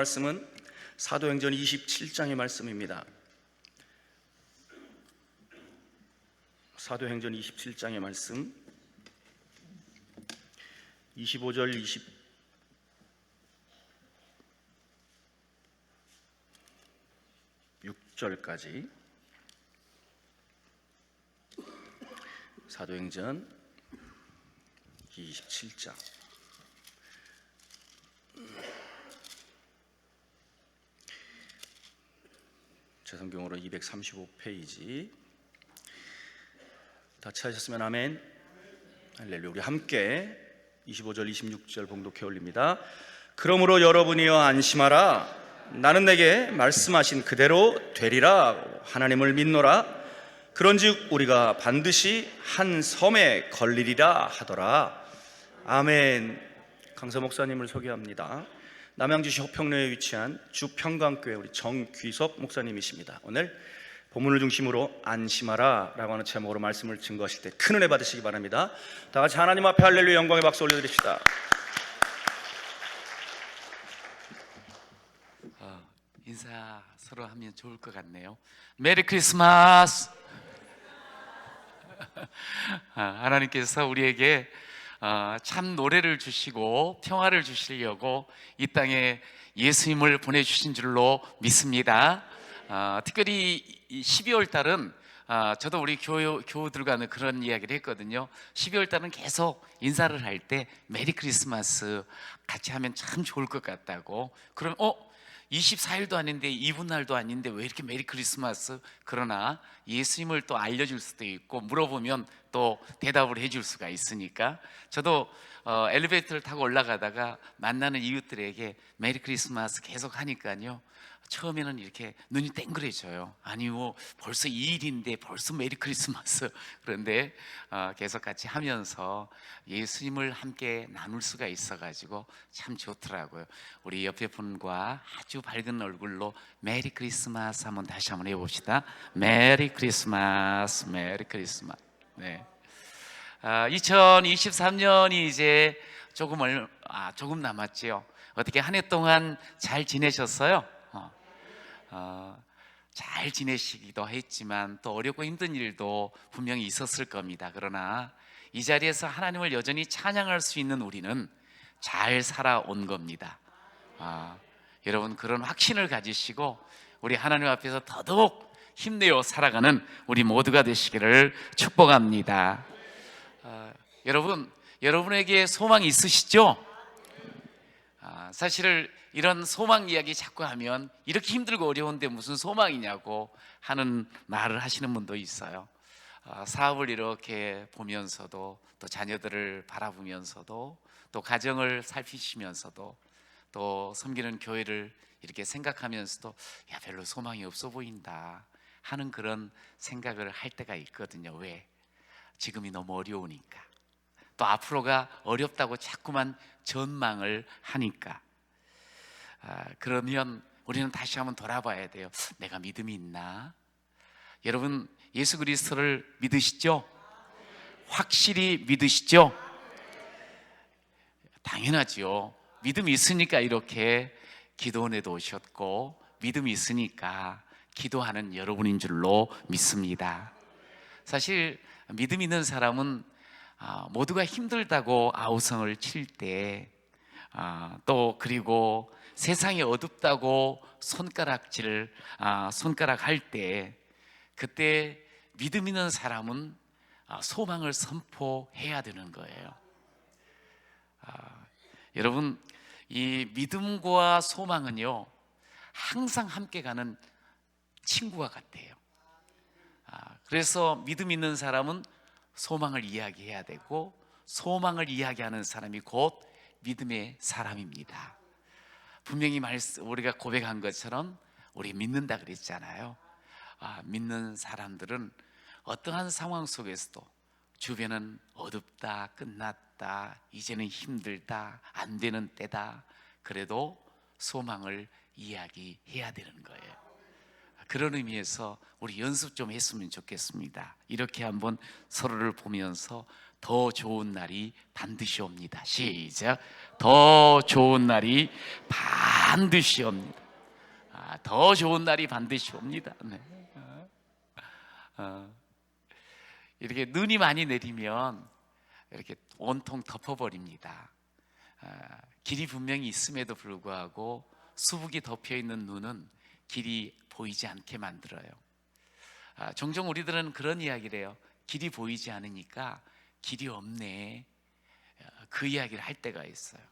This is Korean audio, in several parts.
말씀은 사도행전 27장의 말씀입니다. 사도행전 27장의 말씀 25절 26절까지 사도행전 27장 제 성경으로 235페이지 다 찾으셨으면 아멘. 할렐루야. 우리 함께 25절 26절 봉독해 올립니다. 그러므로 여러분이여 안심하라. 나는 내게 말씀하신 그대로 되리라. 하나님을 믿노라. 그런즉 우리가 반드시 한 섬에 걸리리라 하더라. 아멘. 강사 목사님을 소개합니다. 남양주시 호평로에 위치한 주평강교회 우리 정귀섭 목사님이십니다. 오늘 본문을 중심으로 안심하라 라고 하는 제목으로 말씀을 증거하실 때 큰 은혜 받으시기 바랍니다. 다 같이 하나님 앞에 할렐루야 영광의 박수 올려드립시다. 인사 서로 하면 좋을 것 같네요. 메리 크리스마스. 하나님께서 우리에게 참 노래를 주시고 평화를 주시려고 이 땅에 예수님을 보내주신 줄로 믿습니다. 특별히 12월 달은 저도 우리 교우들과는 그런 이야기를 했거든요. 12월 달은 계속 인사를 할 때 메리 크리스마스 같이 하면 참 좋을 것 같다고. 그럼 24일도 아닌데 이분날도 아닌데 왜 이렇게 메리 크리스마스? 그러나 예수님을 또 알려줄 수도 있고 물어보면 또 대답을 해줄 수가 있으니까 저도 엘리베이터를 타고 올라가다가 만나는 이웃들에게 메리 크리스마스 계속 하니까요, 처음에는 이렇게 눈이 땡그레져요. 아니 뭐 벌써 2일인데 벌써 메리 크리스마스. 그런데 계속 같이 하면서 예수님을 함께 나눌 수가 있어가지고 참 좋더라고요. 우리 옆에 분과 아주 밝은 얼굴로 메리 크리스마스 한번 다시 한번 해봅시다. 메리 크리스마스, 메리 크리스마스. 네. 2023년이 이제 조금 남았지요. 어떻게 한 해 동안 잘 지내셨어요? 잘 지내시기도 했지만 또 어렵고 힘든 일도 분명히 있었을 겁니다. 그러나 이 자리에서 하나님을 여전히 찬양할 수 있는 우리는 잘 살아온 겁니다. 여러분 그런 확신을 가지시고 우리 하나님 앞에서 더더욱 힘내어 살아가는 우리 모두가 되시기를 축복합니다. 여러분에게 소망이 있으시죠? 사실 이런 소망 이야기 자꾸 하면 이렇게 힘들고 어려운데 무슨 소망이냐고 하는 말을 하시는 분도 있어요. 사업을 이렇게 보면서도 또 자녀들을 바라보면서도 또 가정을 살피시면서도 또 섬기는 교회를 이렇게 생각하면서도 야 별로 소망이 없어 보인다 하는 그런 생각을 할 때가 있거든요. 왜? 지금이 너무 어려우니까, 또 앞으로가 어렵다고 자꾸만 전망을 하니까. 그러면 우리는 다시 한번 돌아봐야 돼요. 내가 믿음이 있나? 여러분 예수 그리스도를 믿으시죠? 확실히 믿으시죠? 당연하지요. 믿음이 있으니까 이렇게 기도원에도 오셨고 믿음이 있으니까 기도하는 여러분인 줄로 믿습니다. 사실 믿음 있는 사람은 모두가 힘들다고 아우성을 칠 때, 또 그리고 세상이 어둡다고 손가락 할 때, 그때 믿음 있는 사람은 소망을 선포해야 되는 거예요. 여러분 이 믿음과 소망은요 항상 함께 가는 친구와 같아요. 그래서 믿음 있는 사람은 소망을 이야기해야 되고 소망을 이야기하는 사람이 곧 믿음의 사람입니다. 분명히 우리가 고백한 것처럼 우리 믿는다 그랬잖아요. 믿는 사람들은 어떠한 상황 속에서도 주변은 어둡다, 끝났다, 이제는 힘들다, 안 되는 때다, 그래도 소망을 이야기해야 되는 거예요. 그런 의미에서 우리 연습 좀 했으면 좋겠습니다. 이렇게 한번 서로를 보면서 더 좋은 날이 반드시 옵니다. 시작. 더 좋은 날이 반드시 옵니다. 더 좋은 날이 반드시 옵니다. 네. 이렇게 눈이 많이 내리면 이렇게 온통 덮어버립니다. 길이 분명히 있음에도 불구하고 수북이 덮여 있는 눈은 길이 보이지 않게 만들어요. 종종 우리들은 그런 이야기를 해요. 길이 보이지 않으니까 길이 없네. 그 이야기를 할 때가 있어요.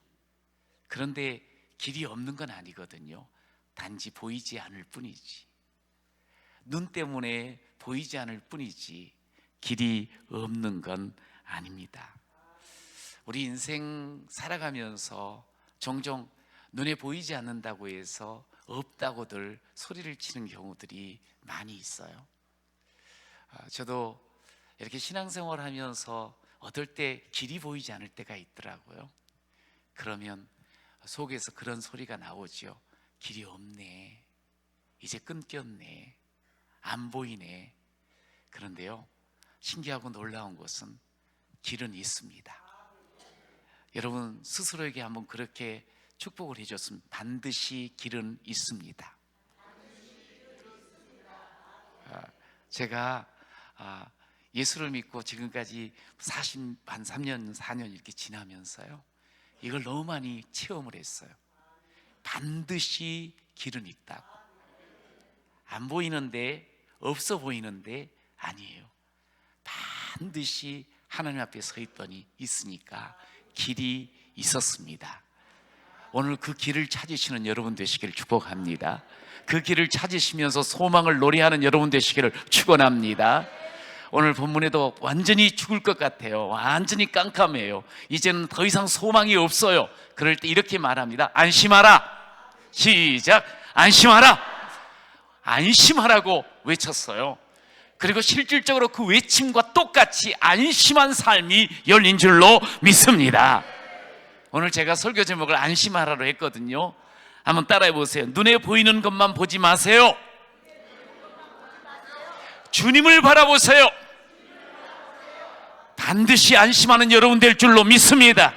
그런데 길이 없는 건 아니거든요. 단지 보이지 않을 뿐이지. 눈 때문에 보이지 않을 뿐이지 길이 없는 건 아닙니다. 우리 인생 살아가면서 종종 눈에 보이지 않는다고 해서 없다고들 소리를 치는 경우들이 많이 있어요. 저도 이렇게 신앙생활 하면서 어떨 때 길이 보이지 않을 때가 있더라고요. 그러면 속에서 그런 소리가 나오죠. 길이 없네. 이제 끊겼네. 안 보이네. 그런데요, 신기하고 놀라운 것은 길은 있습니다. 여러분 스스로에게 한번 그렇게 축복을 해줬으면 반드시 길은 있습니다. 제가 예수를 믿고 지금까지 3년 4년 이렇게 지나면서요, 이걸 너무 많이 체험을 했어요. 반드시 길은 있다고. 안 보이는데, 없어 보이는데 아니에요. 반드시 하나님 앞에 서 있더니 있으니까 길이 있었습니다. 오늘 그 길을 찾으시는 여러분 되시기를 축복합니다. 그 길을 찾으시면서 소망을 노래하는 여러분 되시기를 축원합니다. 오늘 본문에도 완전히 죽을 것 같아요. 완전히 깜깜해요. 이제는 더 이상 소망이 없어요. 그럴 때 이렇게 말합니다. 안심하라. 시작. 안심하라. 안심하라고 외쳤어요. 그리고 실질적으로 그 외침과 똑같이 안심한 삶이 열린 줄로 믿습니다. 오늘 제가 설교 제목을 안심하라로 했거든요. 한번 따라해 보세요. 눈에 보이는 것만 보지 마세요. 주님을 바라보세요. 반드시 안심하는 여러분 될 줄로 믿습니다.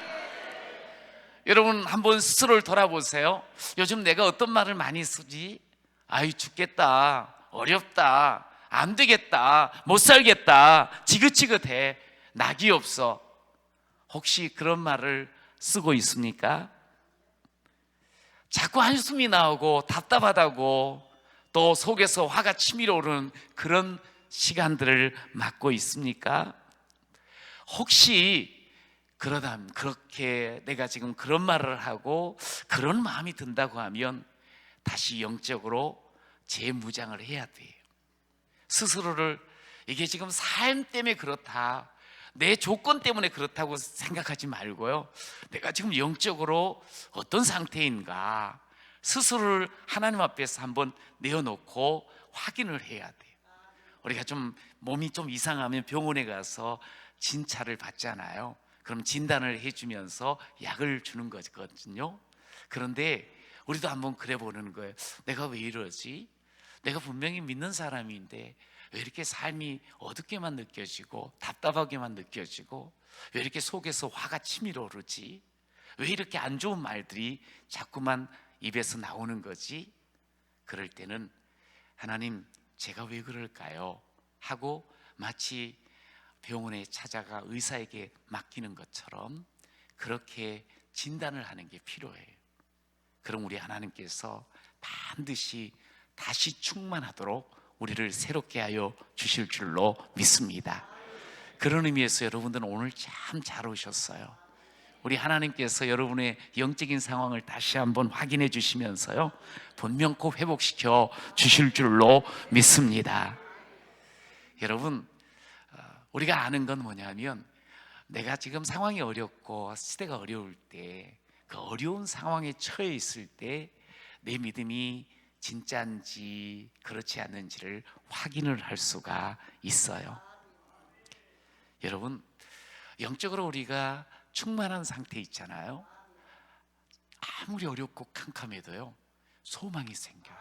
여러분 한번 스스로를 돌아보세요. 요즘 내가 어떤 말을 많이 쓰지? 아이 죽겠다, 어렵다, 안 되겠다, 못 살겠다, 지긋지긋해, 낙이 없어. 혹시 그런 말을 쓰고 있습니까? 자꾸 한숨이 나오고 답답하다고 또 속에서 화가 치밀어 오르는 그런 시간들을 맞고 있습니까? 혹시 그러다면 그렇게 내가 지금 그런 말을 하고 그런 마음이 든다고 하면 다시 영적으로 재무장을 해야 돼요. 스스로를 이게 지금 삶 때문에 그렇다, 내 조건 때문에 그렇다고 생각하지 말고요, 내가 지금 영적으로 어떤 상태인가 스스로를 하나님 앞에서 한번 내어놓고 확인을 해야 돼요. 우리가 좀 몸이 좀 이상하면 병원에 가서 진찰을 받잖아요. 그럼 진단을 해주면서 약을 주는 거거든요. 그런데 우리도 한번 그래 보는 거예요. 내가 왜 이러지? 내가 분명히 믿는 사람인데 왜 이렇게 삶이 어둡게만 느껴지고 답답하게만 느껴지고 왜 이렇게 속에서 화가 치밀어 오르지? 왜 이렇게 안 좋은 말들이 자꾸만 입에서 나오는 거지? 그럴 때는 하나님, 제가 왜 그럴까요? 하고 마치 병원에 찾아가 의사에게 맡기는 것처럼 그렇게 진단을 하는 게 필요해요. 그럼 우리 하나님께서 반드시 다시 충만하도록 우리를 새롭게 하여 주실 줄로 믿습니다. 그런 의미에서 여러분들은 오늘 참 잘 오셨어요. 우리 하나님께서 여러분의 영적인 상황을 다시 한번 확인해 주시면서요, 본면코 회복시켜 주실 줄로 믿습니다. 여러분, 우리가 아는 건 뭐냐면 내가 지금 상황이 어렵고 시대가 어려울 때, 그 어려운 상황에 처해 있을 때 내 믿음이 진짜인지 그렇지 않는지를 확인을 할 수가 있어요. 여러분, 영적으로 우리가 충만한 상태 있잖아요. 아무리 어렵고 캄캄해도요, 소망이 생겨요.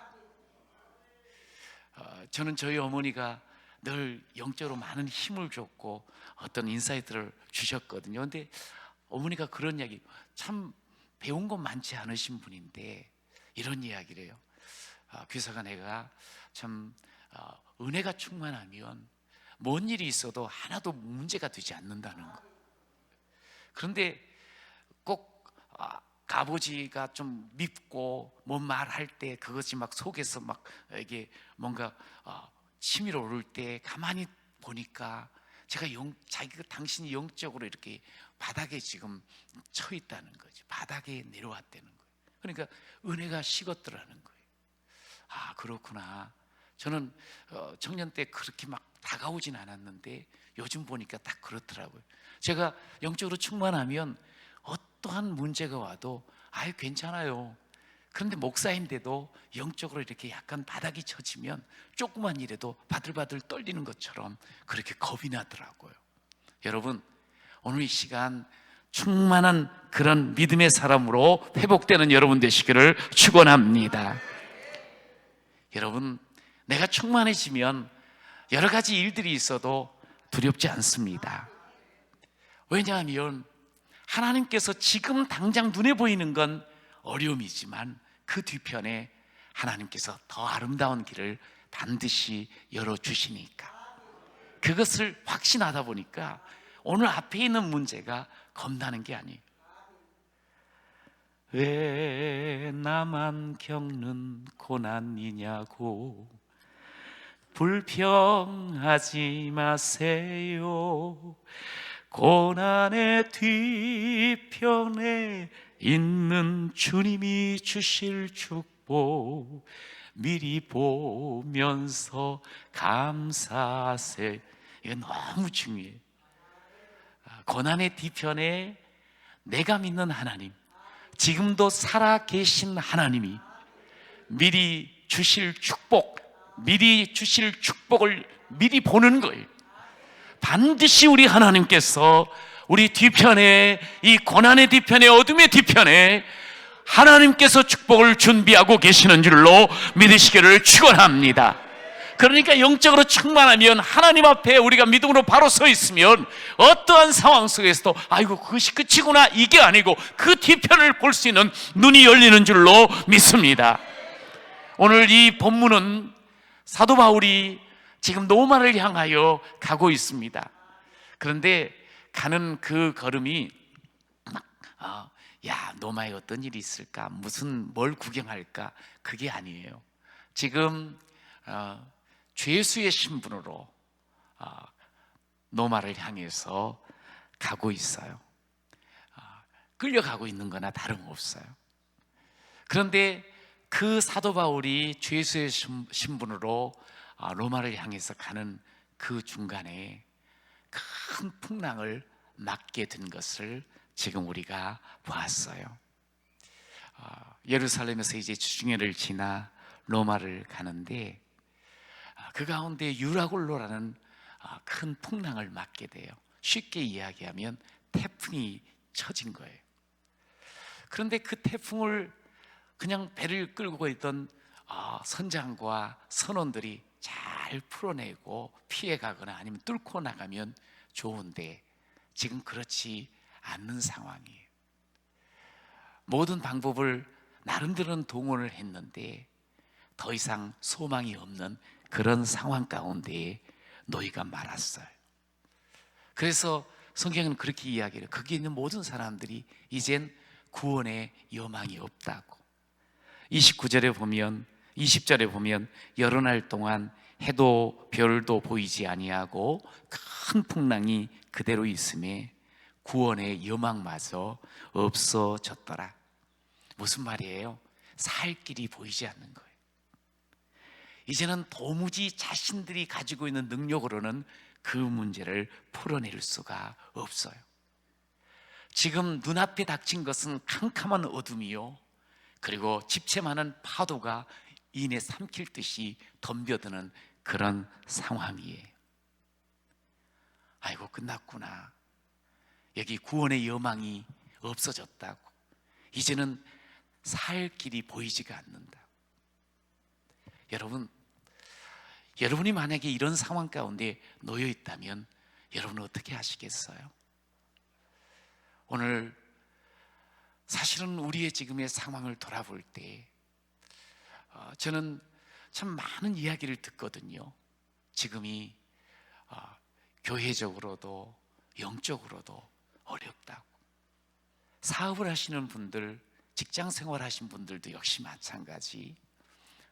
저는 저희 어머니가 늘 영적으로 많은 힘을 줬고 어떤 인사이트를 주셨거든요. 근데 어머니가 그런 이야기, 참 배운 건 많지 않으신 분인데 이런 이야기를 해요. 귀사가 내가 참 은혜가 충만하면 뭔 일이 있어도 하나도 문제가 되지 않는다는 거. 그런데 꼭 아버지가 좀 밉고 뭔 말할 때 그것이 막 속에서 막 이게 뭔가 치밀어 오를 때 가만히 보니까 제가 자기가 당신이 영적으로 이렇게 바닥에 지금 처 있다는 거지. 바닥에 내려왔다는 거예요. 그러니까 은혜가 식었더라는 거예요. 아, 그렇구나. 저는 청년 때 그렇게 막 다가오진 않았는데 요즘 보니까 딱 그렇더라고요. 제가 영적으로 충만하면 어떠한 문제가 와도 아유 괜찮아요. 그런데 목사인데도 영적으로 이렇게 약간 바닥이 쳐지면 조그만 일에도 바들바들 떨리는 것처럼 그렇게 겁이 나더라고요. 여러분, 오늘 이 시간 충만한 그런 믿음의 사람으로 회복되는 여러분 되시기를 축원합니다. 여러분, 내가 충만해지면 여러 가지 일들이 있어도 두렵지 않습니다. 왜냐하면 하나님께서 지금 당장 눈에 보이는 건 어려움이지만 그 뒤편에 하나님께서 더 아름다운 길을 반드시 열어주시니까, 그것을 확신하다 보니까 오늘 앞에 있는 문제가 겁나는 게 아니에요. 왜 나만 겪는 고난이냐고 불평하지 마세요. 고난의 뒤편에 있는 주님이 주실 축복 미리 보면서 감사하세요. 이거 너무 중요해요. 고난의 뒤편에 내가 믿는 하나님, 지금도 살아계신 하나님이 미리 주실 축복, 미리 주실 축복을 미리 보는 거예요. 반드시 우리 하나님께서 우리 뒤편에, 이 고난의 뒤편에, 어둠의 뒤편에 하나님께서 축복을 준비하고 계시는 줄로 믿으시기를 축원합니다. 그러니까 영적으로 충만하면 하나님 앞에 우리가 믿음으로 바로 서 있으면 어떠한 상황 속에서도 아이고 그것이 끝이구나, 이게 아니고 그 뒤편을 볼 수 있는 눈이 열리는 줄로 믿습니다. 오늘 이 본문은 사도 바울이 지금 로마를 향하여 가고 있습니다. 그런데 가는 그 걸음이 야, 로마에 어떤 일이 있을까, 무슨 뭘 구경할까, 그게 아니에요. 지금 죄수의 신분으로 로마를 향해서 가고 있어요. 끌려가고 있는 거나 다름없어요. 그런데 그 사도 바울이 죄수의 신분으로 로마를 향해서 가는 그 중간에 큰 풍랑을 맞게 된 것을 지금 우리가 보았어요. 예루살렘에서 이제 주중회를 지나 로마를 가는데 그 가운데 유라굴로라는 큰 풍랑을 맞게 돼요. 쉽게 이야기하면 태풍이 쳐진 거예요. 그런데 그 태풍을 그냥 배를 끌고 있던 선장과 선원들이 잘 풀어내고 피해가거나 아니면 뚫고 나가면 좋은데 지금 그렇지 않는 상황이에요. 모든 방법을 나름대로는 동원을 했는데 더 이상 소망이 없는 그런 상황 가운데 놓이가 말았어요. 그래서 성경은 그렇게 이야기해요. 거기에 있는 모든 사람들이 이젠 구원의 여망이 없다고. 29절에 보면, 20절에 보면 여러 날 동안 해도 별도 보이지 아니하고 큰 풍랑이 그대로 있음에 구원의 여망마저 없어졌더라. 무슨 말이에요? 살 길이 보이지 않는 거예요. 이제는 도무지 자신들이 가지고 있는 능력으로는 그 문제를 풀어낼 수가 없어요. 지금 눈앞에 닥친 것은 캄캄한 어둠이요, 그리고 집채많은 파도가 이내 삼킬 듯이 덤벼드는 그런 상황이에요. 아이고 끝났구나, 여기 구원의 여망이 없어졌다고, 이제는 살 길이 보이지가 않는다. 여러분, 여러분이 만약에 이런 상황 가운데 놓여 있다면 여러분은 어떻게 하시겠어요? 오늘 사실은 우리의 지금의 상황을 돌아볼 때 저는 참 많은 이야기를 듣거든요. 지금이 교회적으로도 영적으로도 어렵다고. 사업을 하시는 분들, 직장 생활 하신 분들도 역시 마찬가지.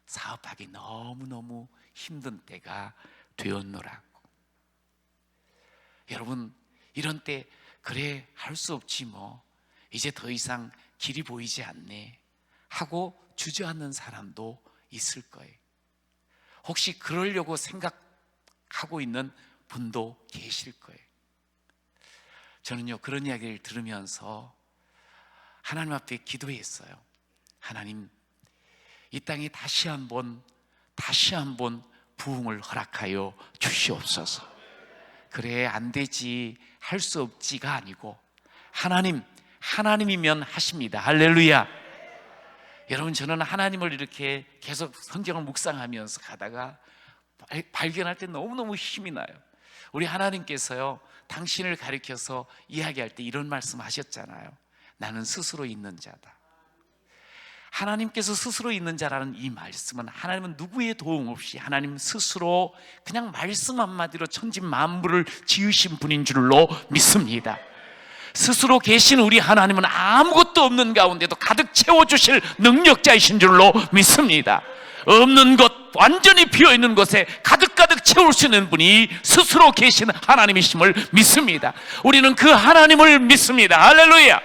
사업하기 너무너무 힘든 때가 되었노라고. 여러분, 이런 때 그래, 할 수 없지 뭐, 이제 더 이상 길이 보이지 않네 하고 주저앉는 사람도 있을 거예요. 혹시 그러려고 생각하고 있는 분도 계실 거예요. 저는요, 그런 이야기를 들으면서 하나님 앞에 기도했어요. 하나님, 이 땅에 다시 한번 부흥을 허락하여 주시옵소서. 그래, 안 되지, 할 수 없지가 아니고 하나님이면 하십니다. 할렐루야. 여러분, 저는 하나님을 이렇게 계속 성경을 묵상하면서 가다가 발견할 때 너무너무 힘이 나요. 우리 하나님께서요, 당신을 가리켜서 이야기할 때 이런 말씀 하셨잖아요. 나는 스스로 있는 자다. 하나님께서 스스로 있는 자라는 이 말씀은 하나님은 누구의 도움 없이 하나님 스스로 그냥 말씀 한마디로 천지 만물을 지으신 분인 줄로 믿습니다. 스스로 계신 우리 하나님은 아무것도 없는 가운데도 가득 채워주실 능력자이신 줄로 믿습니다. 없는 것, 완전히 비어있는 것에 가득가득 채울 수 있는 분이 스스로 계신 하나님이심을 믿습니다. 우리는 그 하나님을 믿습니다. 할렐루야.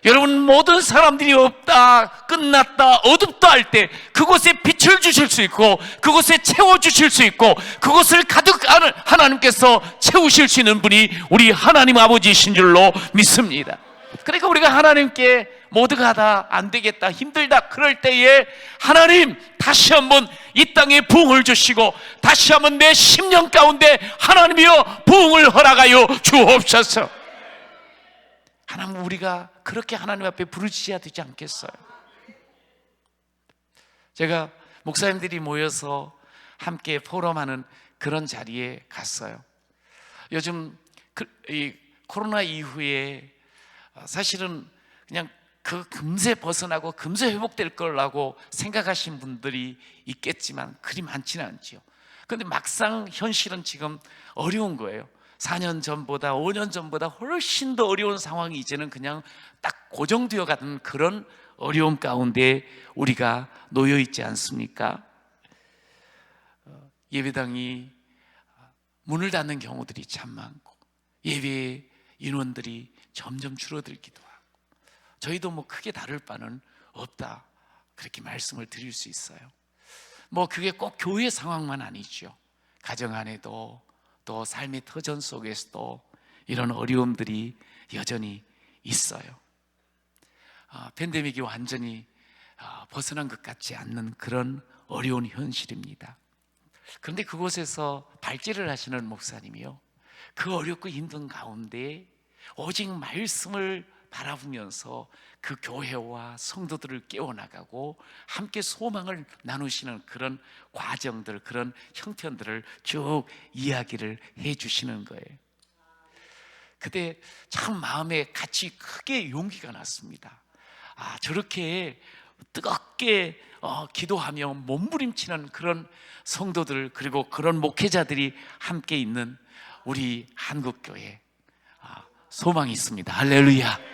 여러분, 모든 사람들이 없다, 끝났다, 어둡다 할 때 그곳에 빛을 주실 수 있고 그곳에 채워주실 수 있고 그곳을 가득 하나님께서 채우실 수 있는 분이 우리 하나님 아버지이신 줄로 믿습니다. 그러니까 우리가 하나님께 모두가 다 안 되겠다, 힘들다 그럴 때에 하나님, 다시 한번 이 땅에 부흥을 주시고 다시 한번 내 심령 가운데 하나님이여 부흥을 허락하여 주옵소서. 하나님, 우리가 그렇게 하나님 앞에 부르짖어야 되지 않겠어요? 제가 목사님들이 모여서 함께 포럼하는 그런 자리에 갔어요. 요즘 이 코로나 이후에 사실은 그냥 그 금세 벗어나고 금세 회복될 거라고 생각하신 분들이 있겠지만 그리 많지는 않죠. 그런데 막상 현실은 지금 어려운 거예요. 4년 전보다 5년 전보다 훨씬 더 어려운 상황이 이제는 그냥 딱 고정되어 가는 그런 어려움 가운데 우리가 놓여 있지 않습니까? 예배당이 문을 닫는 경우들이 참 많고 예배 인원들이 점점 줄어들기도 하고 저희도 뭐 크게 다를 바는 없다, 그렇게 말씀을 드릴 수 있어요. 뭐 그게 꼭 교회 상황만 아니죠. 가정 안에도 또 삶의 터전 속에서도 이런 어려움들이 여전히 있어요. 팬데믹이 완전히 벗어난 것 같지 않는 그런 어려운 현실입니다. 그런데 그곳에서 발제를 하시는 목사님이요, 그 어렵고 힘든 가운데 오직 말씀을 바라보면서 그 교회와 성도들을 깨워나가고 함께 소망을 나누시는 그런 과정들, 그런 형편들을 쭉 이야기를 해주시는 거예요. 그때 참 마음에 같이 크게 용기가 났습니다. 저렇게 뜨겁게 기도하며 몸부림치는 그런 성도들, 그리고 그런 목회자들이 함께 있는 우리 한국교회 소망이 있습니다. 할렐루야.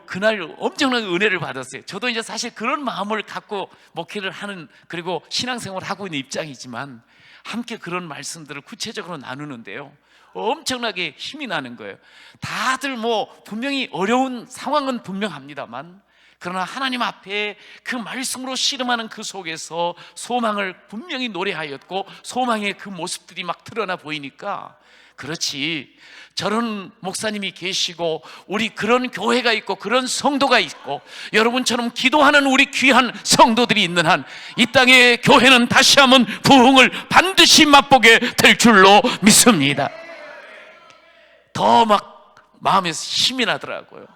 그날 엄청난 은혜를 받았어요. 저도 이제 사실 그런 마음을 갖고 목회를 하는, 그리고 신앙생활을 하고 있는 입장이지만 함께 그런 말씀들을 구체적으로 나누는데요, 엄청나게 힘이 나는 거예요. 다들 뭐 분명히 어려운 상황은 분명합니다만 그러나 하나님 앞에 그 말씀으로 씨름하는 그 속에서 소망을 분명히 노래하였고 소망의 그 모습들이 막 드러나 보이니까, 그렇지, 저런 목사님이 계시고 우리 그런 교회가 있고 그런 성도가 있고 여러분처럼 기도하는 우리 귀한 성도들이 있는 한 이 땅의 교회는 다시 한번 부흥을 반드시 맛보게 될 줄로 믿습니다. 더 막 마음에서 힘이 나더라고요.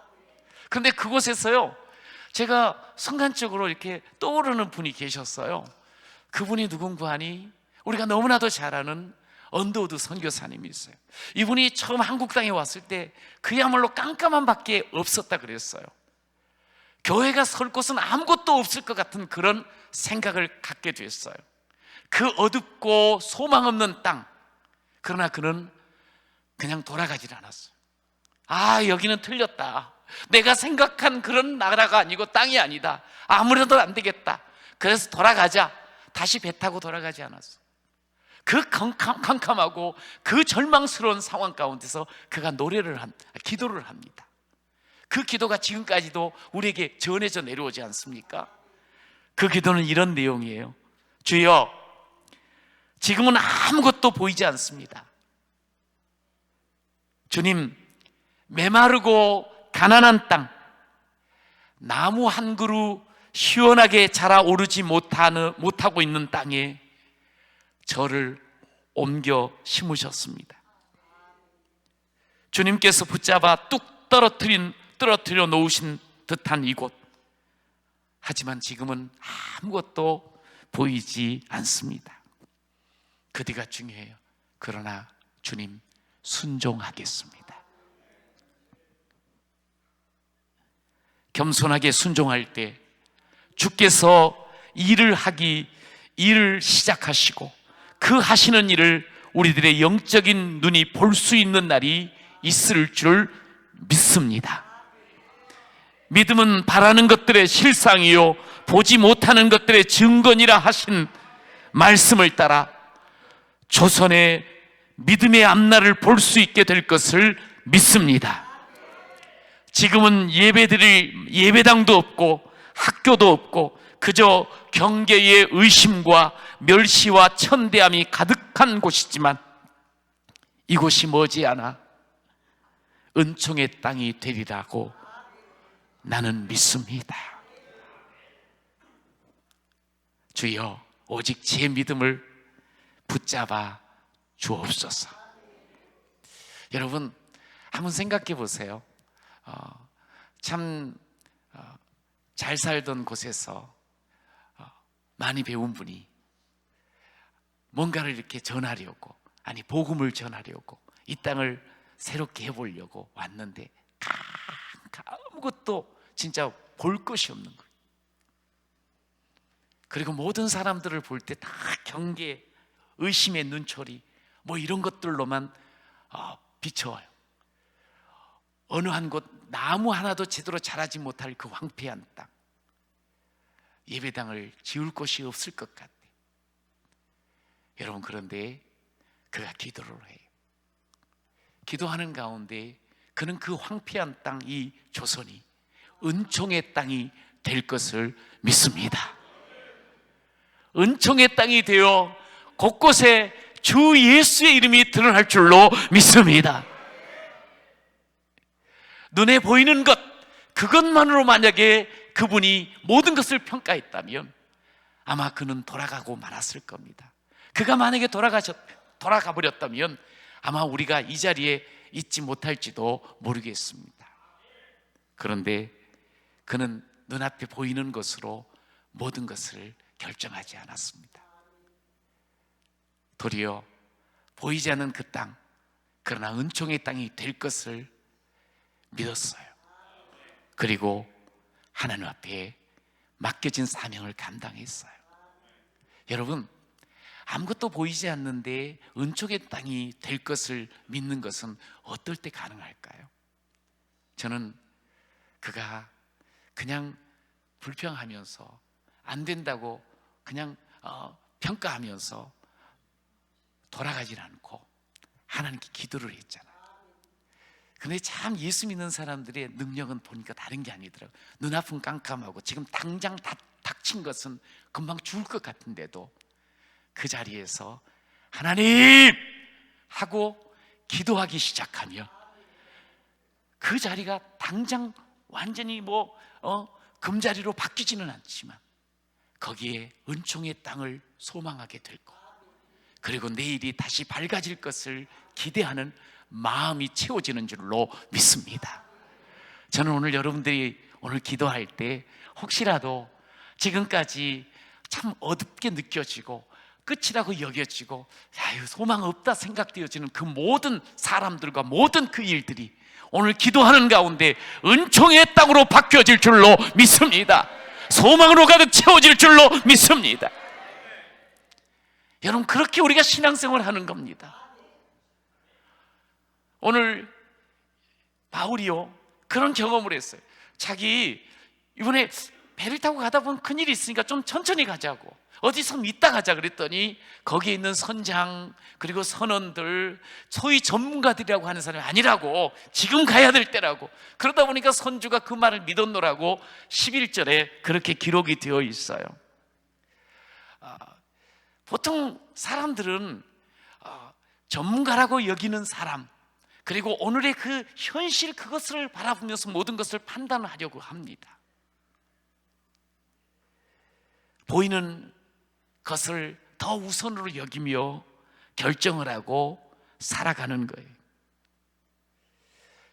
그런데 그곳에서요, 제가 순간적으로 이렇게 떠오르는 분이 계셨어요. 그분이 누군가 하니 우리가 너무나도 잘 아는 언더우드 선교사님이 있어요. 이분이 처음 한국 땅에 왔을 때 그야말로 깜깜한 밖에 없었다 그랬어요. 교회가 설 곳은 아무것도 없을 것 같은 그런 생각을 갖게 됐어요. 그 어둡고 소망 없는 땅. 그러나 그는 그냥 돌아가질 않았어요. 아, 여기는 틀렸다. 내가 생각한 그런 나라가 아니고 땅이 아니다. 아무래도 안 되겠다. 그래서 돌아가자. 다시 배 타고 돌아가지 않았어. 그 캄캄하고 그 절망스러운 상황 가운데서 그가 기도를 합니다. 그 기도가 지금까지도 우리에게 전해져 내려오지 않습니까? 그 기도는 이런 내용이에요. 주여, 지금은 아무것도 보이지 않습니다. 주님, 메마르고 가난한 땅, 나무 한 그루 시원하게 자라오르지 못하고 있는 땅에 저를 옮겨 심으셨습니다. 주님께서 붙잡아 뚝 떨어뜨려 놓으신 듯한 이곳. 하지만 지금은 아무것도 보이지 않습니다. 그 뒤가 중요해요. 그러나 주님, 순종하겠습니다. 겸손하게 순종할 때 주께서 일을 시작하시고 그 하시는 일을 우리들의 영적인 눈이 볼 수 있는 날이 있을 줄 믿습니다. 믿음은 바라는 것들의 실상이요 보지 못하는 것들의 증거니라 하신 말씀을 따라 조선의 믿음의 앞날을 볼 수 있게 될 것을 믿습니다. 지금은 예배당도 없고 학교도 없고 그저 경계의 의심과 멸시와 천대함이 가득한 곳이지만 이곳이 머지않아 은총의 땅이 되리라고 나는 믿습니다. 주여, 오직 제 믿음을 붙잡아 주옵소서. 여러분, 한번 생각해 보세요. 참 잘 살던 곳에서 많이 배운 분이 뭔가를 이렇게 전하려고, 아니 복음을 전하려고 이 땅을 새롭게 해보려고 왔는데 아무것도 진짜 볼 것이 없는 거예요. 그리고 모든 사람들을 볼 때 다 경계, 의심의 눈초리 뭐 이런 것들로만 비춰와요. 어느 한 곳 나무 하나도 제대로 자라지 못할 그 황폐한 땅, 예배당을 지을 곳이 없을 것 같아요. 여러분, 그런데 그가 기도를 해요. 기도하는 가운데 그는 그 황폐한 땅, 이 조선이 은총의 땅이 될 것을 믿습니다. 은총의 땅이 되어 곳곳에 주 예수의 이름이 드러날 줄로 믿습니다. 눈에 보이는 것, 그것만으로 만약에 그분이 모든 것을 평가했다면 아마 그는 돌아가고 말았을 겁니다. 그가 만약에 돌아가 버렸다면 아마 우리가 이 자리에 있지 못할지도 모르겠습니다. 그런데 그는 눈앞에 보이는 것으로 모든 것을 결정하지 않았습니다. 도리어 보이지 않는 그 땅, 그러나 은총의 땅이 될 것을 믿었어요. 그리고 하나님 앞에 맡겨진 사명을 감당했어요. 여러분, 아무것도 보이지 않는데 은총의 땅이 될 것을 믿는 것은 어떨 때 가능할까요? 저는 그가 그냥 불평하면서 안 된다고 그냥 평가하면서 돌아가질 않고 하나님께 기도를 했잖아요. 근데 참 예수 믿는 사람들의 능력은 보니까 다른 게 아니더라고요. 눈앞은 깜깜하고 지금 당장 닥친 것은 금방 죽을 것 같은데도 그 자리에서 하나님! 하고 기도하기 시작하며 그 자리가 당장 완전히 금자리로 바뀌지는 않지만 거기에 은총의 땅을 소망하게 될 것, 그리고 내일이 다시 밝아질 것을 기대하는 마음이 채워지는 줄로 믿습니다. 저는 오늘 여러분들이 오늘 기도할 때 혹시라도 지금까지 참 어둡게 느껴지고 끝이라고 여겨지고 소망 없다 생각되어지는 그 모든 사람들과 모든 그 일들이 오늘 기도하는 가운데 은총의 땅으로 바뀌어질 줄로 믿습니다. 소망으로 가득 채워질 줄로 믿습니다. 여러분, 그렇게 우리가 신앙생활을 하는 겁니다. 오늘 바울이요, 그런 경험을 했어요. 자기 이번에 배를 타고 가다 보면 큰일이 있으니까 좀 천천히 가자고, 어디 좀 이따 가자 그랬더니 거기에 있는 선장 그리고 선원들, 소위 전문가들이라고 하는 사람이 아니라고, 지금 가야 될 때라고. 그러다 보니까 선주가 그 말을 믿었노라고 11절에 그렇게 기록이 되어 있어요. 보통 사람들은 전문가라고 여기는 사람, 그리고 오늘의 그 현실, 그것을 바라보면서 모든 것을 판단하려고 합니다. 보이는 것을 더 우선으로 여기며 결정을 하고 살아가는 거예요.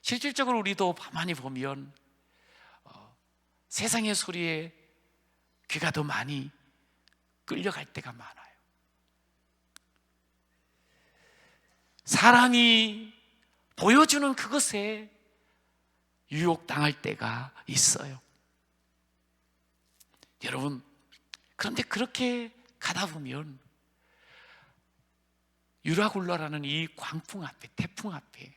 실질적으로 우리도 가만히 보면 세상의 소리에 귀가 더 많이 끌려갈 때가 많아요. 사람이 보여주는 그것에 유혹당할 때가 있어요. 여러분, 그런데 그렇게 가다 보면 유라굴라라는 이 광풍 앞에, 태풍 앞에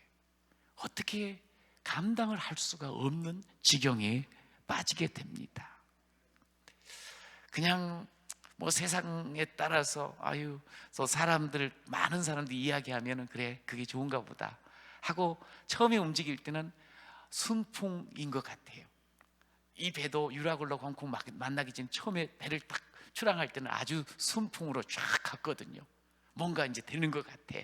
어떻게 감당을 할 수가 없는 지경에 빠지게 됩니다. 그냥 뭐 세상에 따라서 저 사람들, 많은 사람들이 이야기하면은 그래, 그게 좋은가 보다 하고 처음에 움직일 때는 순풍인 것 같아요. 이 배도 유라굴라 광풍 만나기 전 처음에 배를 딱 출항할 때는 아주 순풍으로 쫙 갔거든요. 뭔가 이제 되는 것 같아.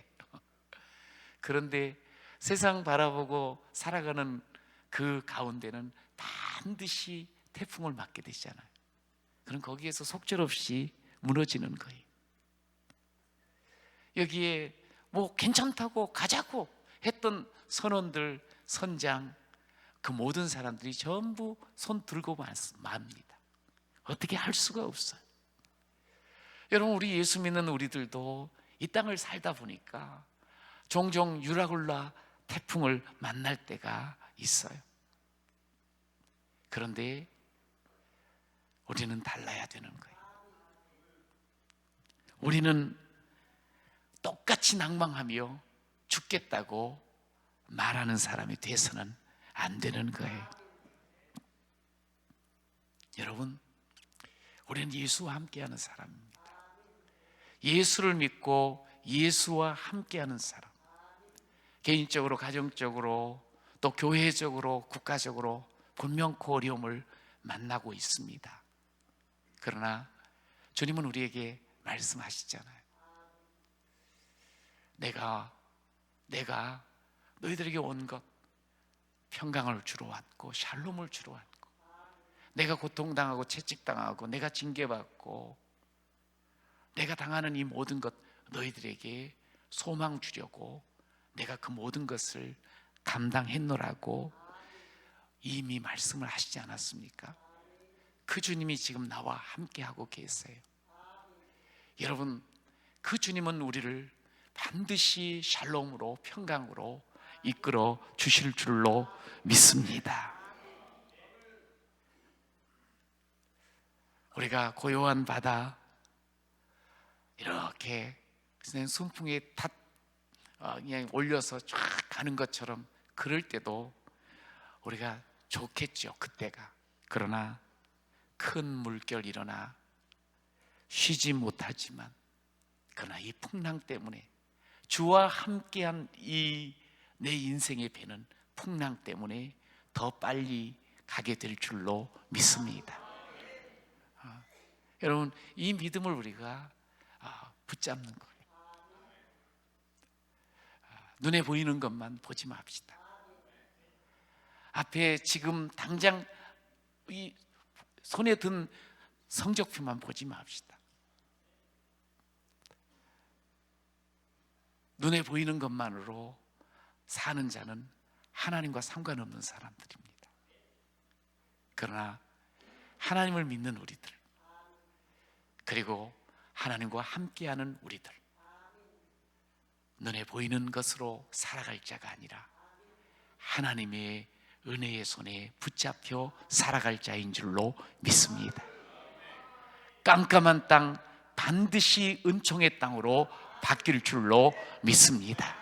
그런데 세상 바라보고 살아가는 그 가운데는 반드시 태풍을 맞게 되잖아요. 그럼 거기에서 속절없이 무너지는 거예요. 여기에 뭐 괜찮다고 가자고 했던 선원들, 선장, 그 모든 사람들이 전부 손 들고 맙니다. 어떻게 할 수가 없어요. 여러분, 우리 예수 믿는 우리들도 이 땅을 살다 보니까 종종 유라굴라 태풍을 만날 때가 있어요. 그런데 우리는 달라야 되는 거예요. 우리는 똑같이 낭망하며 죽겠다고 말하는 사람이 돼서는 안 되는 거예요. 여러분, 우리는 예수와 함께하는 사람입니다. 예수를 믿고 예수와 함께하는 사람, 개인적으로, 가정적으로, 또 교회적으로, 국가적으로 분명코 어려움을 만나고 있습니다. 그러나 주님은 우리에게 말씀하시잖아요. 내가 너희들에게 온 것 평강을 주러 왔고 샬롬을 주러 왔고, 내가 고통당하고 채찍당하고 내가 징계받고 내가 당하는 이 모든 것 너희들에게 소망 주려고 내가 그 모든 것을 감당했노라고 이미 말씀을 하시지 않았습니까? 그 주님이 지금 나와 함께하고 계세요. 여러분, 그 주님은 우리를 반드시 샬롬으로, 평강으로 이끌어 주실 줄로 믿습니다. 우리가 고요한 바다 이렇게 순풍에 그냥 올려서 쫙 가는 것처럼 그럴 때도 우리가 좋겠죠, 그때가. 그러나 큰 물결 일어나 쉬지 못하지만, 그러나 이 풍랑 때문에, 주와 함께한 이 내 인생의 배는 풍랑 때문에 더 빨리 가게 될 줄로 믿습니다. 여러분, 이 믿음을 우리가 붙잡는 거예요. 눈에 보이는 것만 보지 맙시다. 앞에 지금 당장 이 손에 든 성적표만 보지 맙시다. 눈에 보이는 것만으로 사는 자는 하나님과 상관없는 사람들입니다. 그러나 하나님을 믿는 우리들, 그리고 하나님과 함께하는 우리들, 눈에 보이는 것으로 살아갈 자가 아니라 하나님의 은혜의 손에 붙잡혀 살아갈 자인 줄로 믿습니다. 깜깜한 땅 반드시 은총의 땅으로 바뀔 줄로 믿습니다.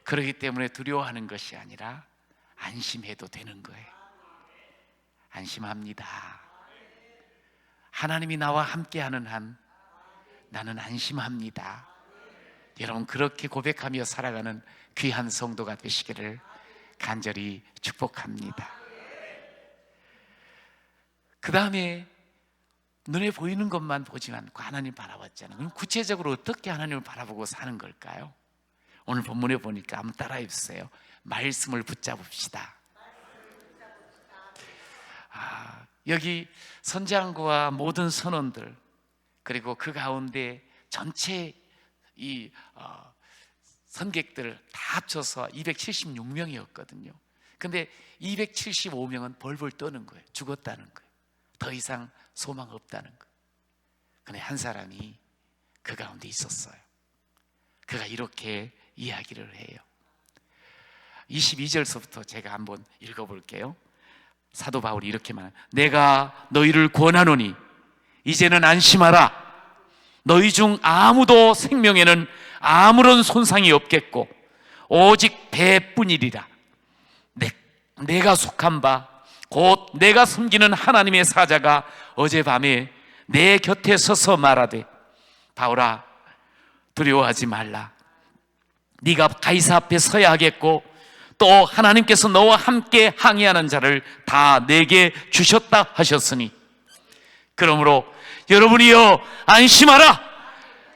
그렇기 때문에 두려워하는 것이 아니라 안심해도 되는 거예요. 안심합니다. 하나님이 나와 함께하는 한 나는 안심합니다. 여러분, 그렇게 고백하며 살아가는 귀한 성도가 되시기를 간절히 축복합니다. 그 다음에 눈에 보이는 것만 보지 않고 하나님 바라봤잖아요. 그럼 구체적으로 어떻게 하나님을 바라보고 사는 걸까요? 오늘 본문에 보니까 한번 따라해 주세요. 말씀을 붙잡읍시다. 여기 선지자와 모든 선원들, 그리고 그 가운데 전체 이 선객들을 다 합쳐서 276명이었거든요. 근데 275명은 벌벌 떠는 거예요. 죽었다는 거예요. 더 이상 소망 없다는 거예요. 근데 한 사람이 그 가운데 있었어요. 그가 이렇게 이야기를 해요. 22절서부터 제가 한번 읽어볼게요. 사도 바울이 이렇게 말해요. 내가 너희를 권하노니 이제는 안심하라. 너희 중 아무도 생명에는 아무런 손상이 없겠고 오직 배뿐이리라. 내가 속한 바 곧 내가 섬기는 하나님의 사자가 어젯밤에 내 곁에 서서 말하되 바울아, 두려워하지 말라. 네가 가이사 앞에 서야 하겠고 또 하나님께서 너와 함께 항해하는 자를 다 내게 주셨다 하셨으니 그러므로 여러분이여 안심하라.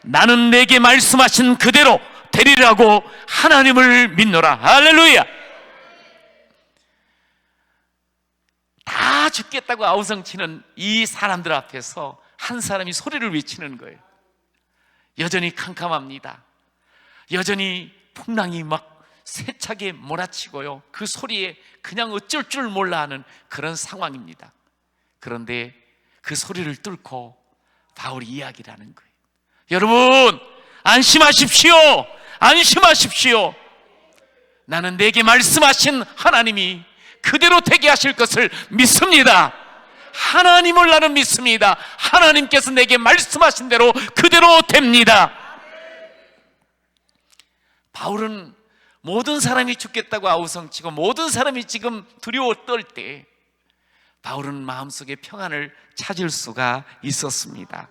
나는 내게 말씀하신 그대로 되리라고 하나님을 믿노라. 할렐루야. 다 죽겠다고 아우성치는 이 사람들 앞에서 한 사람이 소리를 외치는 거예요. 여전히 캄캄합니다. 여전히 풍랑이 막 세차게 몰아치고요, 그 소리에 그냥 어쩔 줄 몰라 하는 그런 상황입니다. 그런데 그 소리를 뚫고 바울이 이야기를 하는 거예요. 여러분 안심하십시오. 안심하십시오. 나는 내게 말씀하신 하나님이 그대로 되게 하실 것을 믿습니다. 하나님을 나는 믿습니다. 하나님께서 내게 말씀하신 대로 그대로 됩니다. 바울은 모든 사람이 죽겠다고 아우성치고 모든 사람이 지금 두려워 떨 때 바울은 마음속에 평안을 찾을 수가 있었습니다.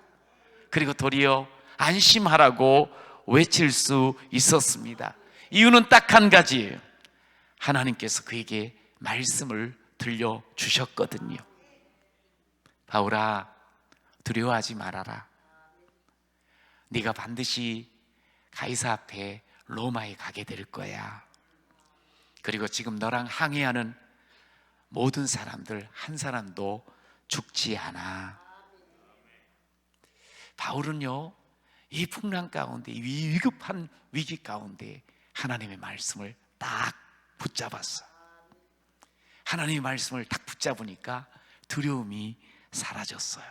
그리고 도리어 안심하라고 외칠 수 있었습니다. 이유는 딱 한 가지예요. 하나님께서 그에게 말씀을 들려주셨거든요. 바울아, 두려워하지 말아라. 네가 반드시 가이사 앞에 로마에 가게 될 거야. 그리고 지금 너랑 항해하는 모든 사람들 한 사람도 죽지 않아. 바울은요, 이 풍랑 가운데, 이 위급한 위기 가운데 하나님의 말씀을 딱 붙잡았어. 하나님의 말씀을 딱 붙잡으니까 두려움이 사라졌어요.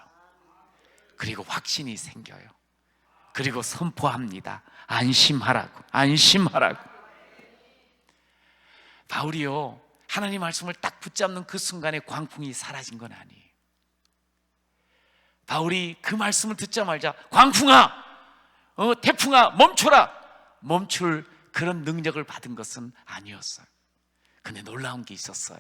그리고 확신이 생겨요. 그리고 선포합니다. 안심하라고, 안심하라고. 바울이요, 하나님 말씀을 딱 붙잡는 그 순간에 광풍이 사라진 건 아니에요. 바울이 그 말씀을 듣자마자 광풍아, 태풍아 멈춰라, 멈출 그런 능력을 받은 것은 아니었어요. 근데 놀라운 게 있었어요.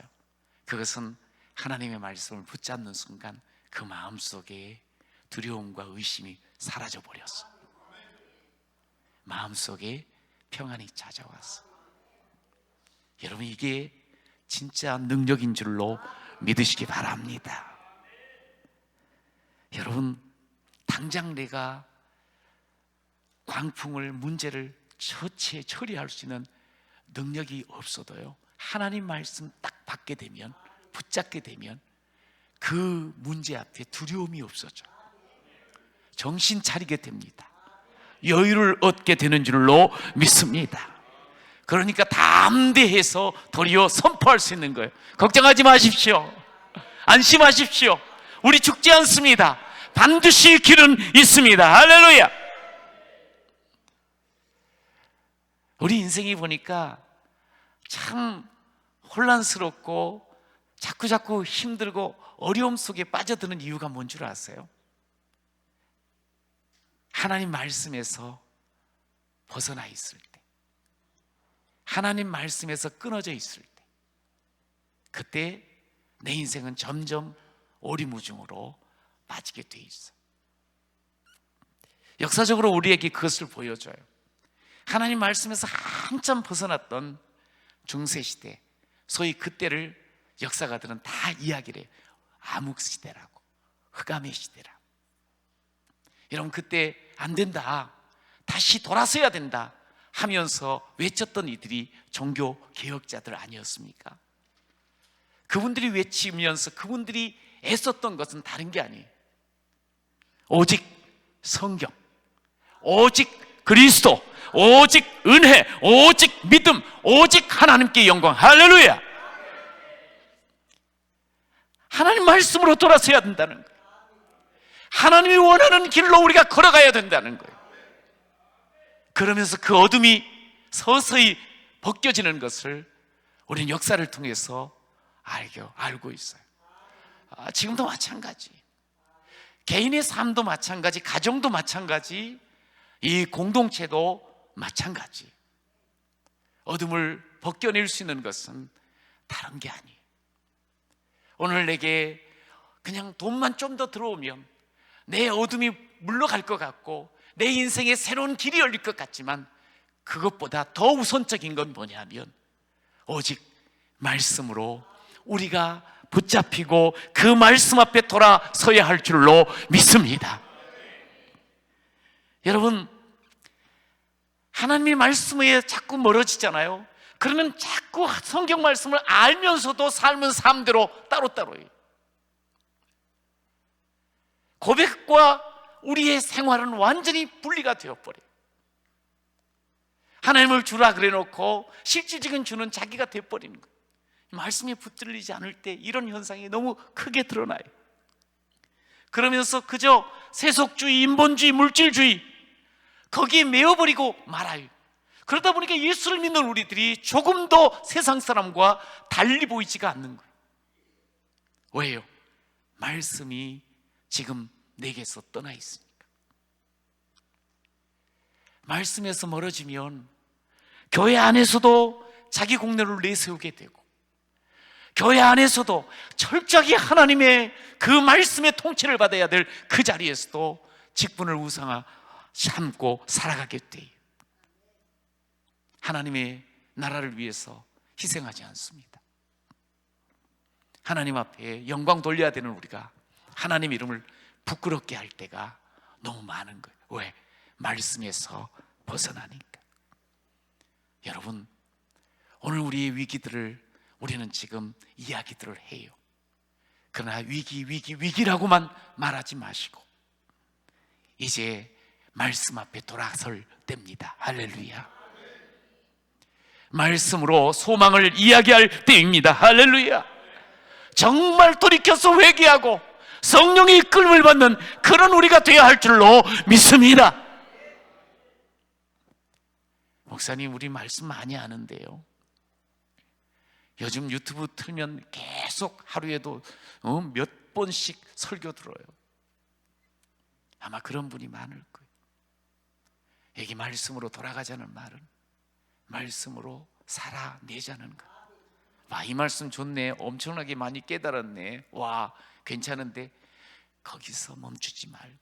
그것은 하나님의 말씀을 붙잡는 순간 그 마음속에 두려움과 의심이 사라져 버렸어. 마음속에 평안이 찾아왔어. 여러분, 이게 진짜 능력인 줄로 믿으시기 바랍니다. 여러분, 당장 내가 광풍을, 문제를 처리할 수 있는 능력이 없어도요, 하나님 말씀 딱 받게 되면, 붙잡게 되면 그 문제 앞에 두려움이 없어져. 정신 차리게 됩니다. 여유를 얻게 되는 줄로 믿습니다. 그러니까 담대해서 도리어 선포할 수 있는 거예요. 걱정하지 마십시오. 안심하십시오. 우리 죽지 않습니다. 반드시 길은 있습니다. 할렐루야. 우리 인생이 보니까 참 혼란스럽고 자꾸자꾸 힘들고 어려움 속에 빠져드는 이유가 뭔 줄 아세요? 하나님 말씀에서 벗어나 있을 때, 하나님 말씀에서 끊어져 있을 때, 그때 내 인생은 점점 오리무중으로 빠지게 돼 있어. 역사적으로 우리에게 그것을 보여줘요. 하나님 말씀에서 한참 벗어났던 중세시대, 소위 그때를 역사가들은 다 이야기를 해요. 암흑시대라고, 흑암의 시대라고. 여러분, 그때 안 된다, 다시 돌아서야 된다 하면서 외쳤던 이들이 종교 개혁자들 아니었습니까? 그분들이 외치면서 그분들이 애썼던 것은 다른 게 아니에요. 오직 성경, 오직 그리스도, 오직 은혜, 오직 믿음, 오직 하나님께 영광. 할렐루야. 하나님 말씀으로 돌아서야 된다는 거예요. 하나님이 원하는 길로 우리가 걸어가야 된다는 거예요. 그러면서 그 어둠이 서서히 벗겨지는 것을 우리는 역사를 통해서 알고 있어요. 지금도 마찬가지, 개인의 삶도 마찬가지, 가정도 마찬가지, 이 공동체도 마찬가지. 어둠을 벗겨낼 수 있는 것은 다른 게 아니에요. 오늘 내게 그냥 돈만 좀 더 들어오면 내 어둠이 물러갈 것 같고 내 인생에 새로운 길이 열릴 것 같지만, 그것보다 더 우선적인 건 뭐냐면 오직 말씀으로 우리가 붙잡히고 그 말씀 앞에 돌아서야 할 줄로 믿습니다. 여러분, 하나님의 말씀에 자꾸 멀어지잖아요. 그러면 자꾸 성경 말씀을 알면서도 삶은 삶대로 따로따로예요. 고백과 우리의 생활은 완전히 분리가 되어버려요. 하나님을 주라 그래 놓고 실질적인 주는 자기가 되어버리는 거예요. 말씀에 붙들리지 않을 때 이런 현상이 너무 크게 드러나요. 그러면서 그저 세속주의, 인본주의, 물질주의, 거기에 메어버리고 말아요. 그러다 보니까 예수를 믿는 우리들이 조금 더 세상 사람과 달리 보이지가 않는 거예요. 왜요? 말씀이 지금 내게서 떠나 있으니까. 말씀에서 멀어지면 교회 안에서도 자기 공로를 내세우게 되고, 교회 안에서도 철저하게 하나님의 그 말씀의 통치를 받아야 될 그 자리에서도 직분을 우상화 삼고 살아가게 돼요. 하나님의 나라를 위해서 희생하지 않습니다. 하나님 앞에 영광 돌려야 되는 우리가 하나님 이름을 부끄럽게 할 때가 너무 많은 거예요. 왜? 말씀에서 벗어나니까. 여러분, 오늘 우리의 위기들을 우리는 지금 이야기들을 해요. 그러나 위기라고만 말하지 마시고 이제 말씀 앞에 돌아설 때입니다. 할렐루야. 말씀으로 소망을 이야기할 때입니다. 할렐루야. 정말 돌이켜서 회개하고 성령의 이끌림을 받는 그런 우리가 되어야 할 줄로 믿습니다. 목사님, 우리 말씀 많이 하는데요, 요즘 유튜브 틀면 계속 하루에도 몇 번씩 설교 들어요. 아마 그런 분이 많을 거예요. 여기 말씀으로 돌아가자는 말은 말씀으로 살아내자는 것. 와, 이 말씀 좋네, 엄청나게 많이 깨달았네, 와, 괜찮은데 거기서 멈추지 말고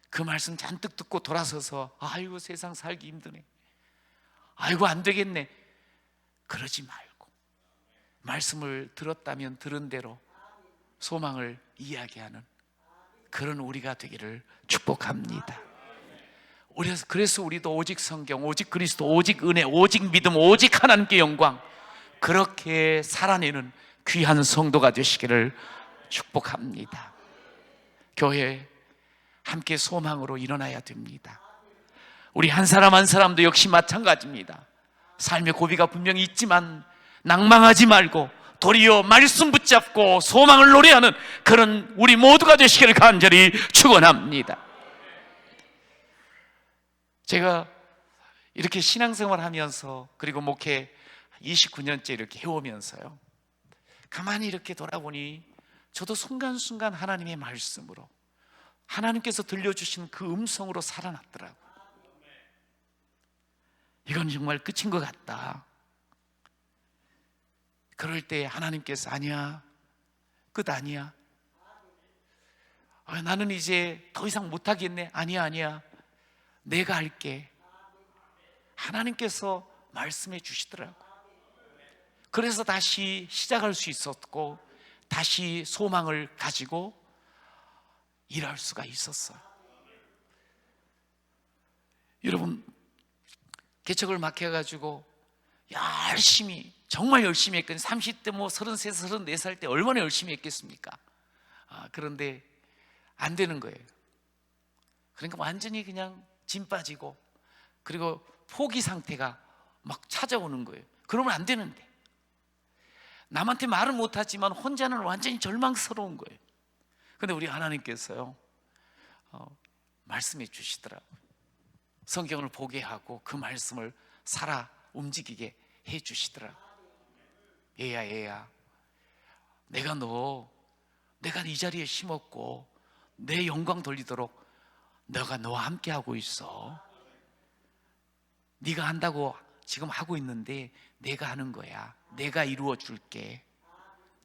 그 말씀 잔뜩 듣고 돌아서서 아이고 세상 살기 힘드네, 아이고 안 되겠네, 그러지 말고 말씀을 들었다면 들은 대로 소망을 이야기하는 그런 우리가 되기를 축복합니다. 그래서 우리도 오직 성경, 오직 그리스도, 오직 은혜, 오직 믿음, 오직 하나님께 영광, 그렇게 살아내는 귀한 성도가 되시기를 축복합니다. 교회 함께 소망으로 일어나야 됩니다. 우리 한 사람 한 사람도 역시 마찬가지입니다. 삶의 고비가 분명히 있지만 낭망하지 말고 도리어 말씀 붙잡고 소망을 노래하는 그런 우리 모두가 되시기를 간절히 축원합니다. 제가 이렇게 신앙생활 하면서 그리고 목회 29년째 이렇게 해오면서요, 가만히 이렇게 돌아보니 저도 순간순간 하나님의 말씀으로, 하나님께서 들려주신 그 음성으로 살아났더라고요. 이건 정말 끝인 것 같다. 그럴 때 하나님께서 아니야, 끝 아니야. 나는 이제 더 이상 못하겠네. 아니야, 내가 할게. 하나님께서 말씀해 주시더라고요. 그래서 다시 시작할 수 있었고, 다시 소망을 가지고 일할 수가 있었어요. 여러분, 개척을 막 해가지고 열심히, 정말 열심히 했거든요. 30대 33, 34살 때 얼마나 열심히 했겠습니까? 그런데 안 되는 거예요. 그러니까 완전히 그냥 짐 빠지고, 그리고 포기 상태가 막 찾아오는 거예요. 그러면 안 되는데, 남한테 말은 못하지만 혼자는 완전히 절망스러운 거예요. 근데 우리 하나님께서요, 말씀해 주시더라고요. 성경을 보게 하고 그 말씀을 살아 움직이게 해 주시더라고요. 얘야, 내가 이 자리에 심었고 내 영광 돌리도록 내가 너와 함께 하고 있어. 네가 한다고 지금 하고 있는데 내가 하는 거야. 내가 이루어 줄게.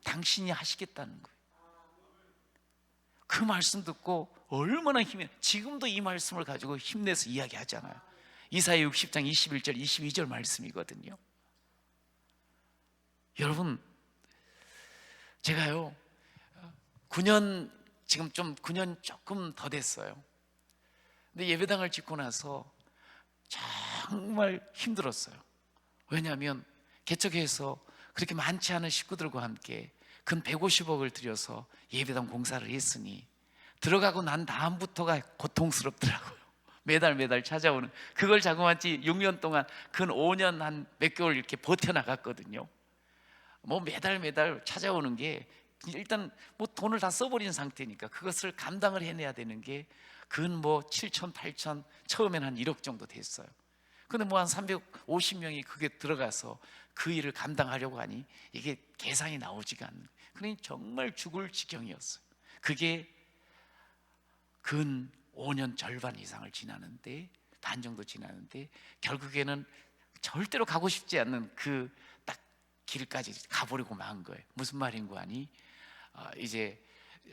당신이 하시겠다는 거예요. 그 말씀 듣고 얼마나 지금도 이 말씀을 가지고 힘내서 이야기하잖아요. 이사야 60장 21절 22절 말씀이거든요. 여러분, 제가요 9년, 지금 좀 9년 조금 더 됐어요. 근데 예배당을 짓고 나서 정말 힘들었어요. 왜냐하면 개척해서 그렇게 많지 않은 식구들과 함께 근 150억을 들여서 예배당 공사를 했으니 들어가고 난 다음부터가 고통스럽더라고요. 매달 찾아오는, 그걸 자그마치 6년 동안 근 5년 한 몇 개월 이렇게 버텨나갔거든요. 매달 찾아오는 게, 일단 돈을 다 써버린 상태니까 그것을 감당을 해내야 되는 게 근 7천, 8천, 처음에는 한 1억 정도 됐어요. 근데 한 350명이 그게 들어가서 그 일을 감당하려고 하니 이게 계산이 나오지가 않는 거예요. 그러니 정말 죽을 지경이었어요. 그게 근 5년 절반 이상을 지나는데, 반 정도 지나는데, 결국에는 절대로 가고 싶지 않는 그 딱 길까지 가버리고 만 거예요. 무슨 말인고 하니, 이제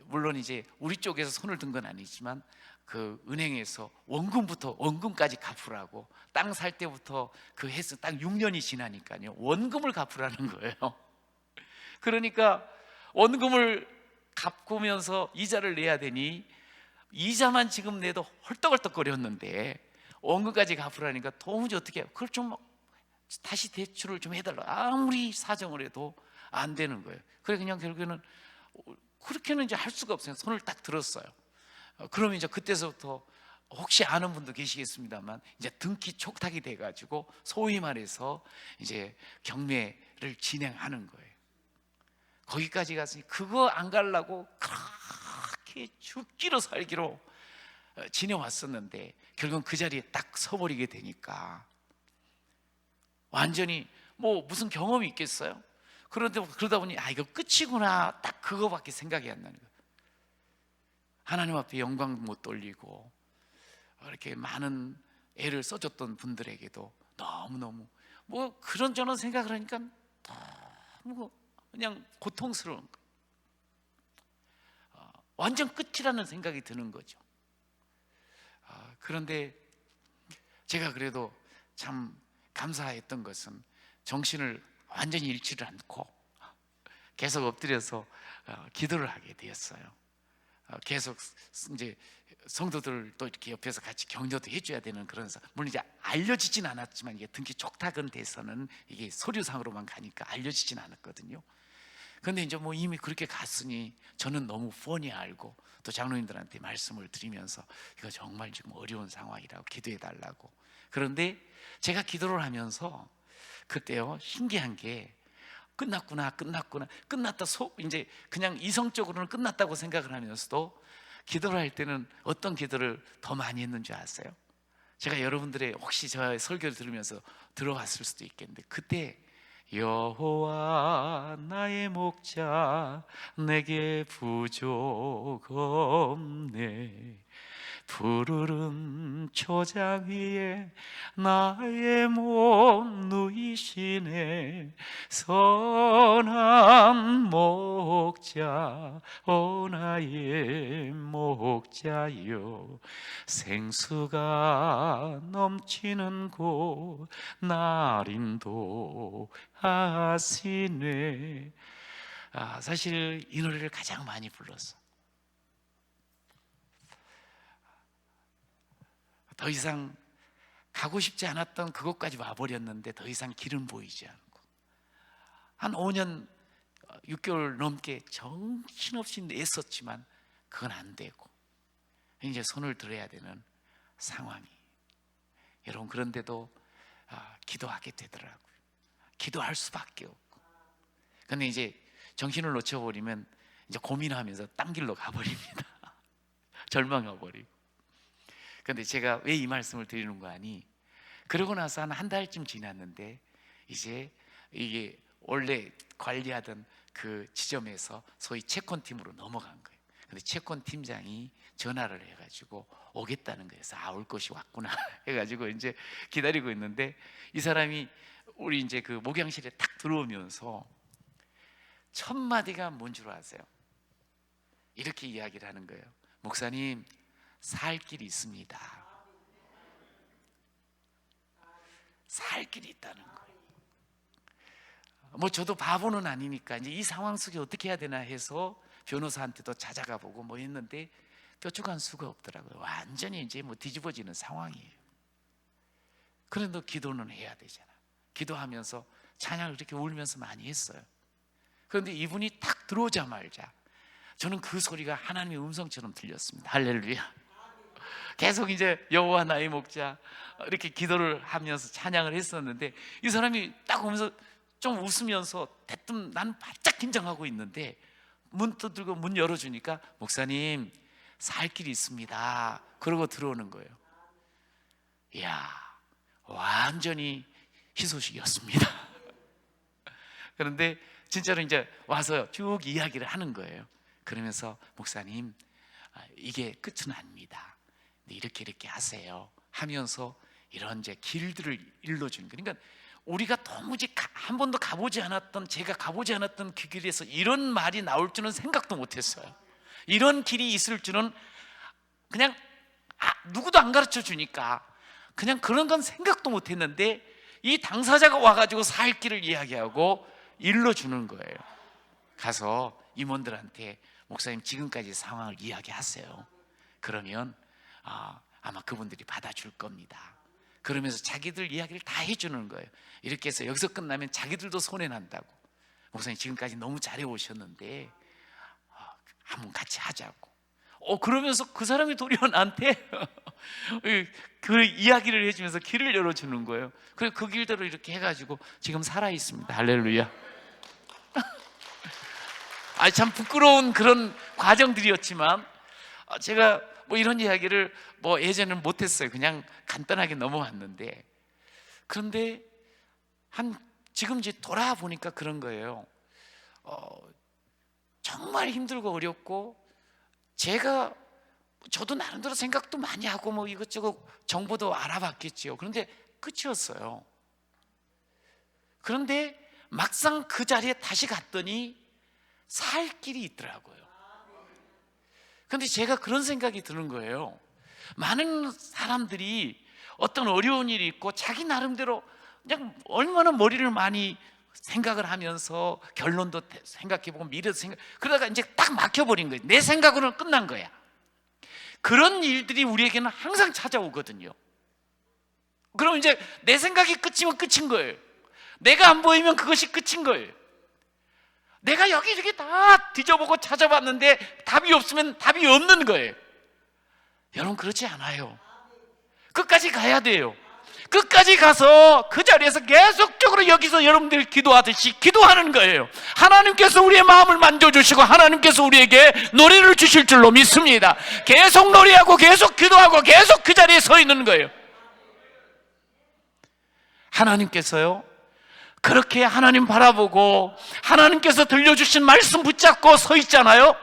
물론 이제 우리 쪽에서 손을 든 건 아니지만 그 은행에서 원금까지 갚으라고, 땅 살 때부터 그 해서 딱 6년이 지나니까요 원금을 갚으라는 거예요. 그러니까 원금을 갚으면서 이자를 내야 되니, 이자만 지금 내도 헐떡헐떡거렸는데 원금까지 갚으라니까 도무지 어떻게 해요? 그걸 좀 다시 대출을 좀 해달라, 아무리 사정을 해도 안 되는 거예요. 그래 그냥 결국에는 그렇게는 이제 할 수가 없어요. 손을 딱 들었어요. 그러면 이제 그때서부터, 혹시 아는 분도 계시겠습니다만, 이제 등기 촉탁이 돼가지고 소위 말해서 이제 경매를 진행하는 거예요. 거기까지 갔으니 그거 안 가려고 그렇게 죽기로 살기로 지내왔었는데, 결국은 그 자리에 딱 서버리게 되니까 완전히 무슨 경험이 있겠어요? 그러다 보니 이거 끝이구나, 딱 그거밖에 생각이 안 나는 거예요. 하나님 앞에 영광 못 돌리고 이렇게 많은 애를 써줬던 분들에게도 너무너무 그런저런 생각을 하니까 너무 그냥 고통스러운 거예요. 완전 끝이라는 생각이 드는 거죠. 그런데 제가 그래도 참 감사했던 것은 정신을 완전히 잃지를 않고 계속 엎드려서 기도를 하게 되었어요. 계속 이제 성도들도 이렇게 옆에서 같이 격려도 해줘야 되는 그런, 물론 이제 알려지진 않았지만, 이게 등기 촉탁은 돼서는 이게 서류상으로만 가니까 알려지진 않았거든요. 그런데 이제 이미 그렇게 갔으니 저는 너무 뻔히 알고, 또 장로님들한테 말씀을 드리면서 이거 정말 지금 어려운 상황이라고 기도해 달라고. 그런데 제가 기도를 하면서 그때요 신기한 게, 끝났구나, 끝났다. 이제 그냥 이성적으로는 끝났다고 생각을 하면서도 기도를 할 때는 어떤 기도를 더 많이 했는 줄 아세요? 제가 여러분들의 혹시 저 설교를 들으면서 들어봤을 수도 있겠는데, 그때 여호와 나의 목자 내게 부족 없네, 푸르른 초장 위에 나의 몸 누이시네, 선한 목자 오 나의 목자여, 생수가 넘치는 곳 날 인도하시네. 사실 이 노래를 가장 많이 불렀어. 더 이상 가고 싶지 않았던 그곳까지 와버렸는데 더 이상 길은 보이지 않고, 한 5년 6개월 넘게 정신없이 애썼지만 그건 안 되고 이제 손을 들어야 되는 상황이. 여러분, 그런데도 기도하게 되더라고요. 기도할 수밖에 없고. 근데 이제 정신을 놓쳐버리면 이제 고민하면서 딴 길로 가버립니다. 절망해버리고. 근데 제가 왜 이 말씀을 드리는 거 아니? 그러고 나서 한 달쯤 지났는데 이제 이게 원래 관리하던 그 지점에서 소위 채권팀으로 넘어간 거예요. 근데 채권 팀장이 전화를 해가지고 오겠다는 거예요. 그래서 올 것이 왔구나 해가지고 이제 기다리고 있는데, 이 사람이 우리 이제 그 목양실에 딱 들어오면서 첫 마디가 뭔 줄 아세요? 이렇게 이야기를 하는 거예요. 목사님, 살 길이 있습니다. 살 길이 있다는 거예요. 뭐 저도 바보는 아니니까 이제 이 상황 속에 어떻게 해야 되나 해서 변호사한테도 찾아가 보고 뭐 했는데 뾰족한 수가 없더라고요. 완전히 이제 뭐 뒤집어지는 상황이에요. 그래도 기도는 해야 되잖아. 기도하면서 찬양을 그렇게 울면서 많이 했어요. 그런데 이분이 딱 들어오자마자 저는 그 소리가 하나님의 음성처럼 들렸습니다. 할렐루야. 계속 이제 여호와 나의 목자 이렇게 기도를 하면서 찬양을 했었는데, 이 사람이 딱 오면서 좀 웃으면서 대뜸 나는 바짝 긴장하고 있는데 문 두들고 문 열어주니까 목사님, 살 길이 있습니다. 그러고 들어오는 거예요. 이야, 완전히 희소식이었습니다. 그런데 진짜로 이제 와서 쭉 이야기를 하는 거예요. 그러면서 목사님, 이게 끝은 아닙니다. 이렇게 하세요 하면서 이런 이제 길들을 일러주는 거예요. 그러니까 우리가 도무지 한 번도 가보지 않았던, 제가 가보지 않았던 그 길에서 이런 말이 나올 줄은 생각도 못했어요. 이런 길이 있을 줄은 그냥 누구도 안 가르쳐 주니까 그냥 그런 건 생각도 못했는데, 이 당사자가 와가지고 살 길을 이야기하고 일러주는 거예요. 가서 임원들한테 목사님 지금까지 상황을 이야기하세요. 그러면 아마 그분들이 받아줄 겁니다. 그러면서 자기들 이야기를 다 해주는 거예요. 이렇게 해서 여기서 끝나면 자기들도 손해난다고. 목사님 지금까지 너무 잘해 오셨는데 한번 같이 하자고. 그러면서 그 사람이 도리어 나한테 그 이야기를 해주면서 길을 열어주는 거예요. 그래서 그 길대로 이렇게 해가지고 지금 살아있습니다. 할렐루야. 참 부끄러운 그런 과정들이었지만 제가 뭐 이런 이야기를 뭐 예전에는 못했어요. 그냥 간단하게 넘어왔는데, 그런데 지금 이제 돌아보니까 그런 거예요. 정말 힘들고 어렵고, 저도 나름대로 생각도 많이 하고 뭐 이것저것 정보도 알아봤겠지요. 그런데 끝이었어요. 그런데 막상 그 자리에 다시 갔더니 살 길이 있더라고요. 그런데 제가 그런 생각이 드는 거예요. 많은 사람들이 어떤 어려운 일이 있고 자기 나름대로 그냥 얼마나 머리를 많이 생각을 하면서 결론도 생각해보고 미래도 그러다가 이제 딱 막혀버린 거예요. 내 생각으로는 끝난 거야. 그런 일들이 우리에게는 항상 찾아오거든요. 그럼 이제 내 생각이 끝이면 끝인 거예요. 내가 안 보이면 그것이 끝인 거예요. 내가 여기저기 다 뒤져보고 찾아봤는데 답이 없으면 답이 없는 거예요. 여러분, 그렇지 않아요. 끝까지 가야 돼요. 끝까지 가서 그 자리에서 계속적으로 여기서 여러분들이 기도하듯이 기도하는 거예요. 하나님께서 우리의 마음을 만져주시고 하나님께서 우리에게 노래를 주실 줄로 믿습니다. 계속 노래하고 계속 기도하고 계속 그 자리에 서 있는 거예요. 하나님께서요, 그렇게 하나님 바라보고 하나님께서 들려주신 말씀 붙잡고 서 있잖아요.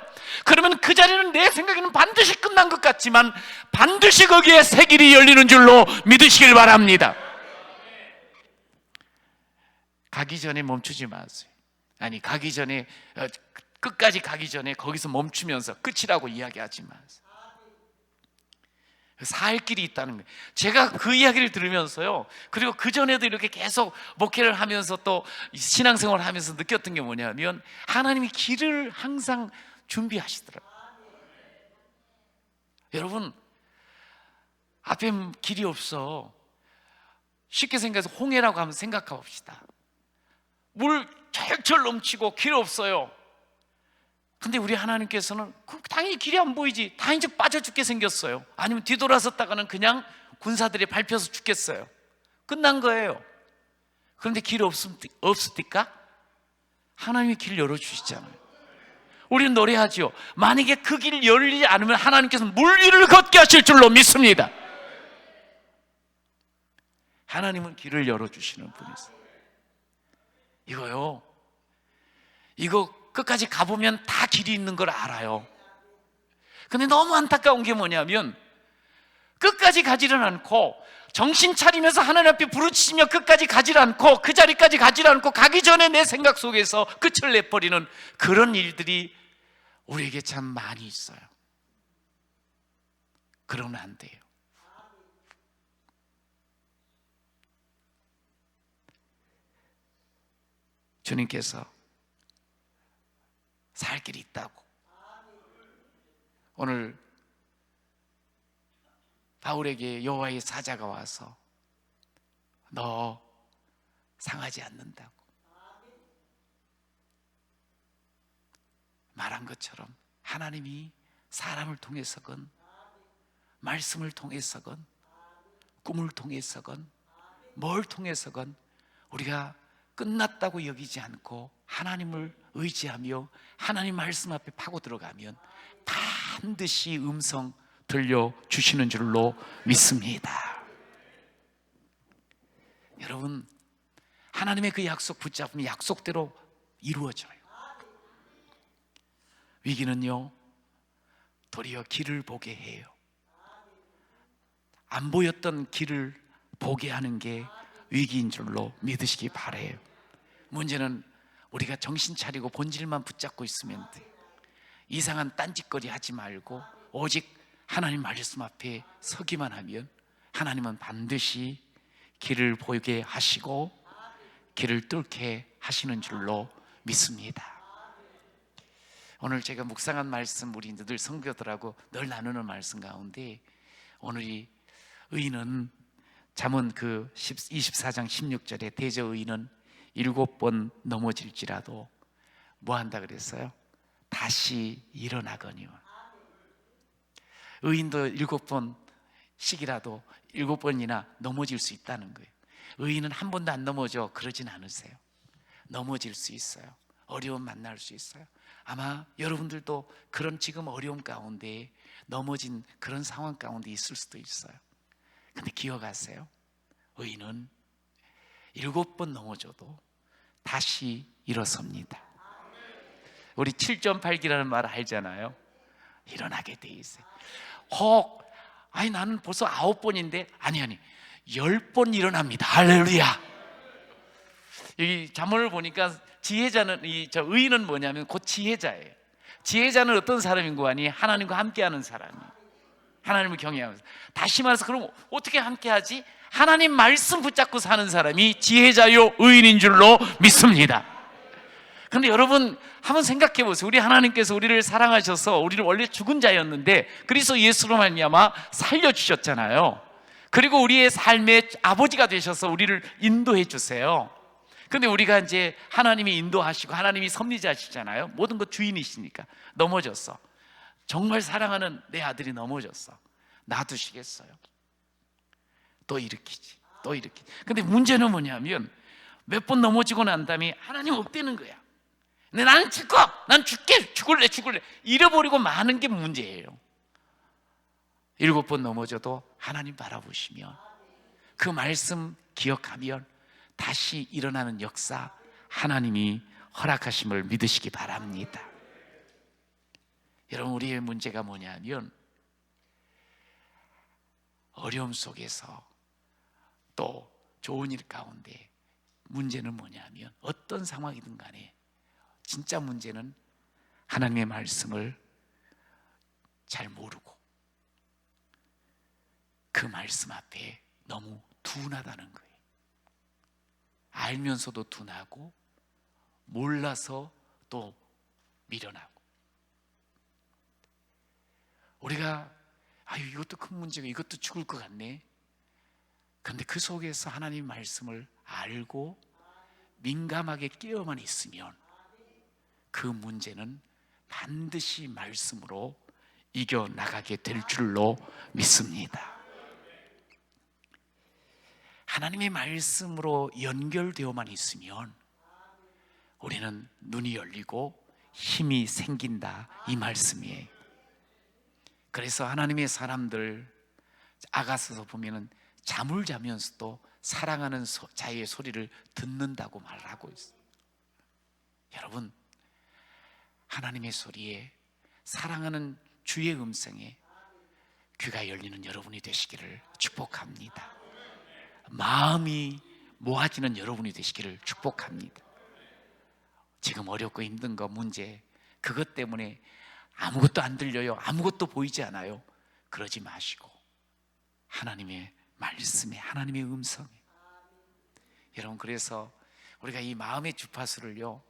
그러면 그 자리는 내 생각에는 반드시 끝난 것 같지만 반드시 거기에 새 길이 열리는 줄로 믿으시길 바랍니다. 가기 전에 멈추지 마세요. 아니, 가기 전에, 끝까지 가기 전에 거기서 멈추면서 끝이라고 이야기하지 마세요. 살 길이 있다는 거예요. 제가 그 이야기를 들으면서요, 그리고 그 전에도 이렇게 계속 목회를 하면서 또 신앙생활을 하면서 느꼈던 게 뭐냐면 하나님이 길을 항상 준비하시더라고요. 여러분, 앞에 길이 없어. 쉽게 생각해서 홍해라고 하면 생각해 봅시다. 물 철철 넘치고 길 없어요. 근데 우리 하나님께서는 당연히 길이 안 보이지. 다 이제 빠져 죽게 생겼어요. 아니면 뒤돌아섰다가는 그냥 군사들이 밟혀서 죽겠어요. 끝난 거예요. 그런데 길 없습니까? 하나님이 길 열어주시잖아요. 우리는 노래하지요. 만약에 그 길 열리지 않으면 하나님께서 물 위를 걷게 하실 줄로 믿습니다. 하나님은 길을 열어주시는 분이세요. 이거요, 이거 끝까지 가보면 다 길이 있는 걸 알아요. 근데 너무 안타까운 게 뭐냐면 끝까지 가지를 않고 정신 차리면서 하나님 앞에 부르짖으며 끝까지 가지를 않고 그 자리까지 가지를 않고 가기 전에 내 생각 속에서 끝을 내버리는 그런 일들이 우리에게 참 많이 있어요. 그러면 안 돼요. 주님께서 살 길이 있다고 오늘 바울에게 여호와의 사자가 와서 너 상하지 않는다고 말한 것처럼 하나님이 사람을 통해서건 말씀을 통해서건 꿈을 통해서건 뭘 통해서건 우리가 끝났다고 여기지 않고 하나님을 의지하며 하나님 말씀 앞에 파고 들어가면 반드시 음성 들려주시는 줄로 믿습니다. 여러분, 하나님의 그 약속 붙잡으면 약속대로 이루어져요. 위기는요, 도리어 길을 보게 해요. 안 보였던 길을 보게 하는 게 위기인 줄로 믿으시기 바라요. 문제는 우리가 정신 차리고 본질만 붙잡고 있으면 돼. 이상한 딴짓거리 하지 말고 오직 하나님 말씀 앞에 서기만 하면 하나님은 반드시 길을 보이게 하시고 길을 뚫게 하시는 줄로 믿습니다. 오늘 제가 묵상한 말씀, 우리 늘 성도들하고 늘 나누는 말씀 가운데 오늘 이 의인은 잠언 그 24장 16절에 대저 의인은 7번 넘어질지라도 뭐 한다 그랬어요? 다시 일어나거니와. 의인도 7번씩이라도 7번이나 넘어질 수 있다는 거예요. 의인은 한 번도 안 넘어져 그러진 않으세요. 넘어질 수 있어요. 어려움 만날 수 있어요. 아마 여러분들도 그런 지금 어려움 가운데 넘어진 그런 상황 가운데 있을 수도 있어요. 근데 기억하세요. 의인은 7번 넘어져도 다시 일어섭니다. 우리 7.8기라는 말 알잖아요. 일어나게 돼 있어요. 아니 나는 벌써 9번인데 아니 10번 일어납니다. 할렐루야. 여기 잠언을 보니까 지혜자는 저 의인은 뭐냐면 곧 지혜자예요. 지혜자는 어떤 사람인고 하니 하나님과 함께하는 사람이에요. 하나님을 경외하면서. 다시 말해서 그럼 어떻게 함께하지? 하나님 말씀 붙잡고 사는 사람이 지혜자요 의인인 줄로 믿습니다. 그런데 여러분 한번 생각해 보세요. 우리 하나님께서 우리를 사랑하셔서 우리를 원래 죽은 자였는데 그리스도 예수로 말미암아 살려주셨잖아요. 그리고 우리의 삶의 아버지가 되셔서 우리를 인도해 주세요. 근데 우리가 이제 하나님이 인도하시고 하나님이 섭리자시잖아요. 모든 것 주인이시니까 넘어졌어. 정말 사랑하는 내 아들이 넘어졌어. 놔두시겠어요? 또 일으키지. 또 이렇게. 근데 문제는 뭐냐면 몇 번 넘어지고 난 다음에 하나님 없대는 거야. 근데 나는 난 죽을래 잃어버리고 마는 게 문제예요. 7번 넘어져도 하나님 바라보시면 그 말씀 기억하면 다시 일어나는 역사 하나님이 허락하심을 믿으시기 바랍니다. 여러분, 우리의 문제가 뭐냐면 어려움 속에서 또 좋은 일 가운데 문제는 뭐냐면 어떤 상황이든 간에 진짜 문제는 하나님의 말씀을 잘 모르고 그 말씀 앞에 너무 둔하다는 거예요. 알면서도 둔하고 몰라서 또 미련하고. 우리가 이것도 큰 문제고 이것도 죽을 것 같네. 그런데 그 속에서 하나님 말씀을 알고 민감하게 깨어만 있으면 그 문제는 반드시 말씀으로 이겨나가게 될 줄로 믿습니다. 하나님의 말씀으로 연결되어만 있으면 우리는 눈이 열리고 힘이 생긴다, 이 말씀이에요. 그래서 하나님의 사람들 아가서서 보면은 잠을 자면서도 사랑하는 자의 소리를 듣는다고 말을 하고 있어요. 여러분, 하나님의 소리에, 사랑하는 주의 음성에 귀가 열리는 여러분이 되시기를 축복합니다. 마음이 모아지는 여러분이 되시기를 축복합니다. 지금 어렵고 힘든 거, 문제, 그것 때문에 아무것도 안 들려요, 아무것도 보이지 않아요, 그러지 마시고 하나님의 말씀에, 하나님의 음성에. 여러분, 그래서 우리가 이 마음의 주파수를요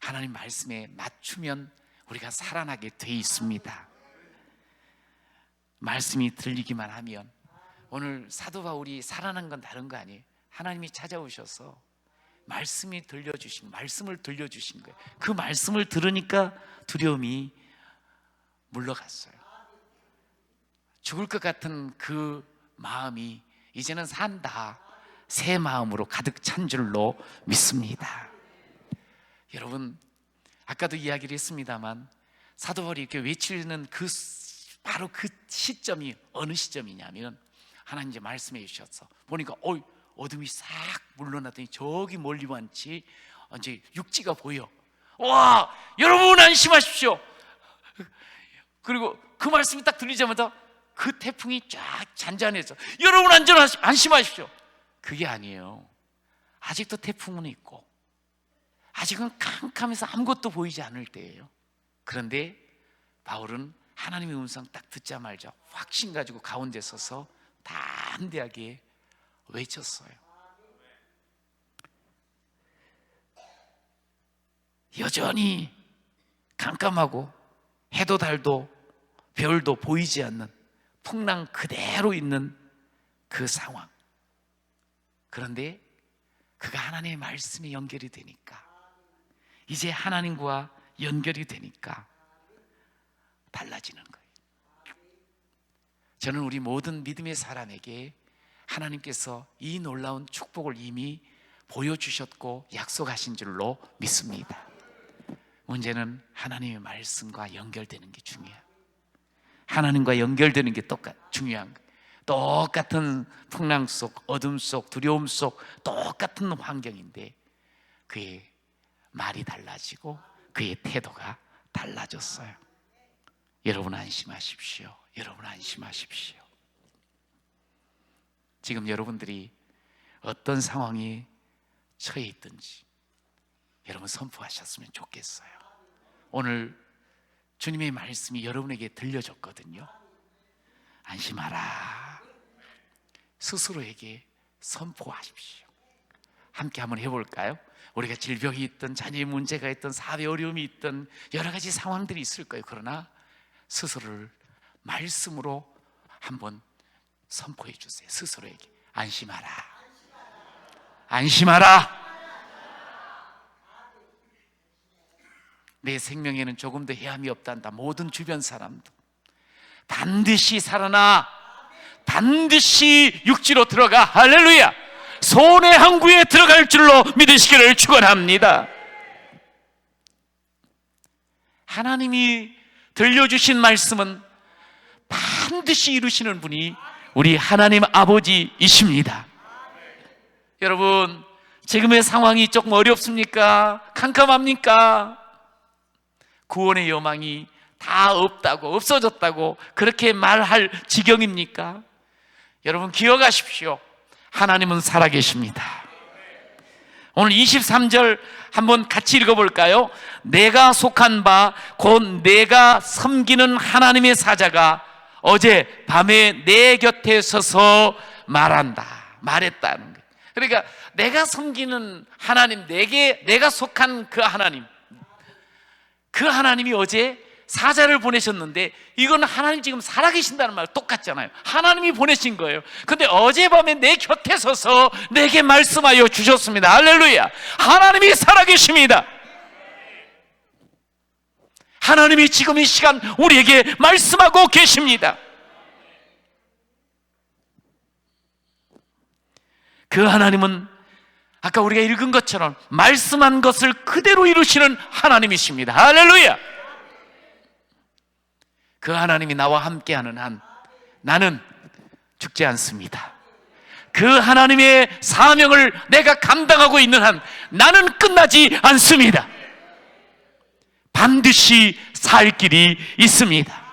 하나님 말씀에 맞추면 우리가 살아나게 돼 있습니다. 말씀이 들리기만 하면. 오늘 사도 바울이 살아난 건 다른 거 아니에요. 하나님이 찾아오셔서 말씀을 들려주신 거예요. 그 말씀을 들으니까 두려움이 물러갔어요. 죽을 것 같은 그 마음이 이제는 산다, 새 마음으로 가득 찬 줄로 믿습니다. 여러분, 아까도 이야기를 했습니다만 사도 바울이 이렇게 외치는 바로 그 시점이 어느 시점이냐면, 하나님 이제 말씀해 주셔서 보니까 어둠이 싹 물러나더니 저기 멀리 완치 이제 육지가 보여. 와, 여러분 안심하십시오. 그리고 그 말씀이 딱 들리자마자 그 태풍이 쫙 잔잔해져. 여러분 안심하십시오. 그게 아니에요. 아직도 태풍은 있고 아직은 캄캄해서 아무것도 보이지 않을 때예요. 그런데 바울은 하나님의 음성 딱 듣자마자 확신 가지고 가운데 서서 담대하게 외쳤어요. 여전히 깜깜하고 해도 달도 별도 보이지 않는 풍랑 그대로 있는 그 상황. 그런데 그가 하나님의 말씀에 연결이 되니까, 이제 하나님과 연결이 되니까 달라지는 거예요. 저는 우리 모든 믿음의 사람에게 하나님께서 이 놀라운 축복을 이미 보여주셨고 약속하신 줄로 믿습니다. 문제는 하나님의 말씀과 연결되는 게 중요해요. 하나님과 연결되는 게 중요한 거예요. 똑같은 풍랑 속, 어둠 속, 두려움 속 똑같은 환경인데 그의 말이 달라지고 그의 태도가 달라졌어요. 여러분 안심하십시오. 여러분 안심하십시오. 지금 여러분들이 어떤 상황에 처해 있든지 여러분 선포하셨으면 좋겠어요. 오늘 주님의 말씀이 여러분에게 들려졌거든요. 안심하라. 스스로에게 선포하십시오. 함께 한번 해볼까요? 우리가 질병이 있든 자녀의 문제가 있든 사회 어려움이 있든 여러 가지 상황들이 있을 거예요. 그러나 스스로를 말씀으로 한번 선포해 주세요. 스스로에게 안심하라. 안심하라. 내 생명에는 조금 더 해함이 없단다. 모든 주변 사람도 반드시 살아나, 반드시 육지로 들어가 할렐루야 소원의 항구에 들어갈 줄로 믿으시기를 축원합니다. 하나님이 들려주신 말씀은 반드시 이루시는 분이 우리 하나님 아버지이십니다. 여러분, 지금의 상황이 조금 어렵습니까? 캄캄합니까? 구원의 여망이 다 없다고, 없어졌다고 그렇게 말할 지경입니까? 여러분 기억하십시오. 하나님은 살아계십니다. 오늘 23절 한번 같이 읽어볼까요? 내가 속한 바 곧 내가 섬기는 하나님의 사자가 어제 밤에 내 곁에 서서 말했다는 거예요. 그러니까 내가 섬기는 하나님, 내가 속한 그 하나님이 어제 사자를 보내셨는데, 이건 하나님 지금 살아계신다는 말 똑같잖아요. 하나님이 보내신 거예요. 근데 어젯밤에 내 곁에 서서 내게 말씀하여 주셨습니다. 할렐루야. 하나님이 살아계십니다. 하나님이 지금 이 시간 우리에게 말씀하고 계십니다. 그 하나님은 아까 우리가 읽은 것처럼 말씀한 것을 그대로 이루시는 하나님이십니다. 할렐루야. 그 하나님이 나와 함께하는 한 나는 죽지 않습니다. 그 하나님의 사명을 내가 감당하고 있는 한 나는 끝나지 않습니다. 반드시 살 길이 있습니다.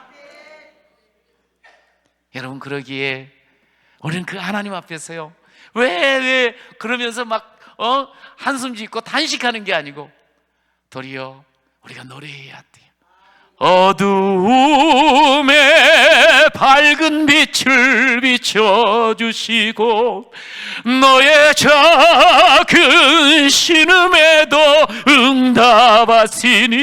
여러분, 그러기에 우리는 그 하나님 앞에서요, 왜 그러면서 막 한숨 짓고 단식하는 게 아니고 도리어 우리가 노래해야 돼요. 어두움에 밝은 빛을 비춰주시고 너의 작은 신음에도 응답하시니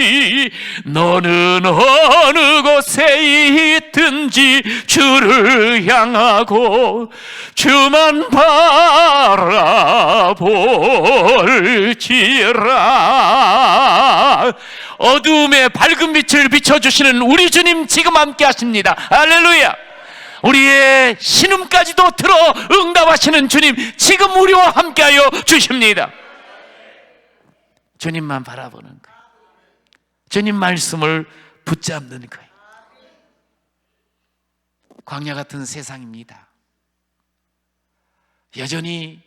너는 어느 곳에 있든지 주를 향하고 주만 바라볼지라. 어두움에 밝은 빛을 비춰주시는 우리 주님 지금 함께 하십니다. 할렐루야. 우리의 신음까지도 들어 응답하시는 주님 지금 우리와 함께하여 주십니다. 주님만 바라보는 거예요. 주님 말씀을 붙잡는 거예요. 광야 같은 세상입니다. 여전히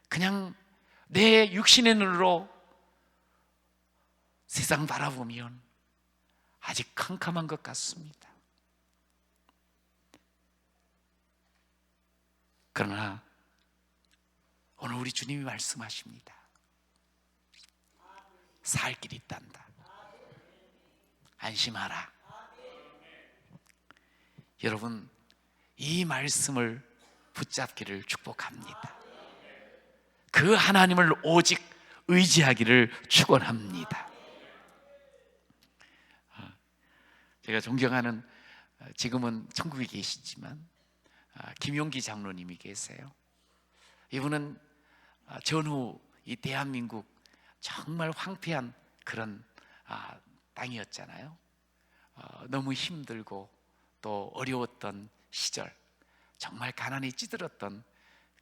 그냥 내 육신의 눈으로 세상 바라보면 아직 캄캄한 것 같습니다. 그러나 오늘 우리 주님이 말씀하십니다. 살 길이 있단다. 안심하라. 여러분, 이 말씀을 붙잡기를 축복합니다. 그 하나님을 오직 의지하기를 축원합니다. 제가 존경하는, 지금은 천국에 계시지만 김용기 장로님이 계세요. 이분은 전후 이 대한민국 정말 황폐한 그런 땅이었잖아요. 너무 힘들고 또 어려웠던 시절, 정말 가난이 찌들었던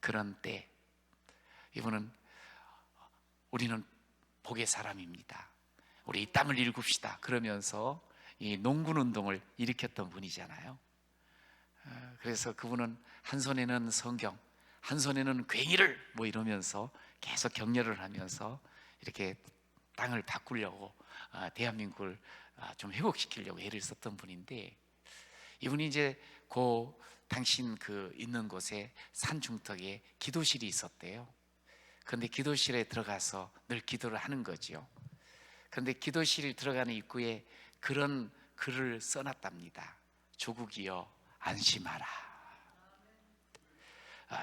그런 때, 이분은 우리는 복의 사람입니다. 우리 이 땅을 일굽시다 그러면서 이 농군 운동을 일으켰던 분이잖아요. 그래서 그분은 한 손에는 성경, 한 손에는 괭이를 뭐 이러면서 계속 격려를 하면서 이렇게 땅을 바꾸려고 대한민국을 좀 회복시키려고 애를 썼던 분인데, 이분이 이제 당신 그 있는 곳에 산 중턱에 기도실이 있었대요. 그런데 기도실에 들어가서 늘 기도를 하는 거지요. 그런데 기도실 들어가는 입구에 그런 글을 써놨답니다. 조국이여 안심하라.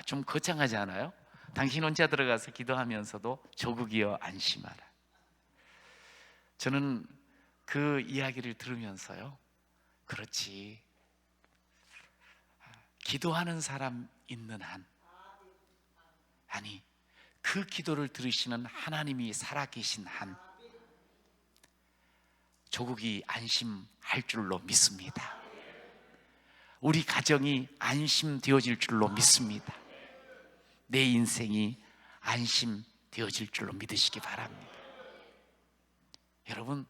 좀 거창하지 않아요? 당신 혼자 들어가서 기도하면서도 조국이여 안심하라. 저는 그 이야기를 들으면서요, 그렇지, 기도하는 사람 있는 한, 아니 그 기도를 들으시는 하나님이 살아계신 한 조국이 안심할 줄로 믿습니다. 우리 가정이 안심되어질 줄로 믿습니다. 내 인생이 안심되어질 줄로 믿으시기 바랍니다. 여러분,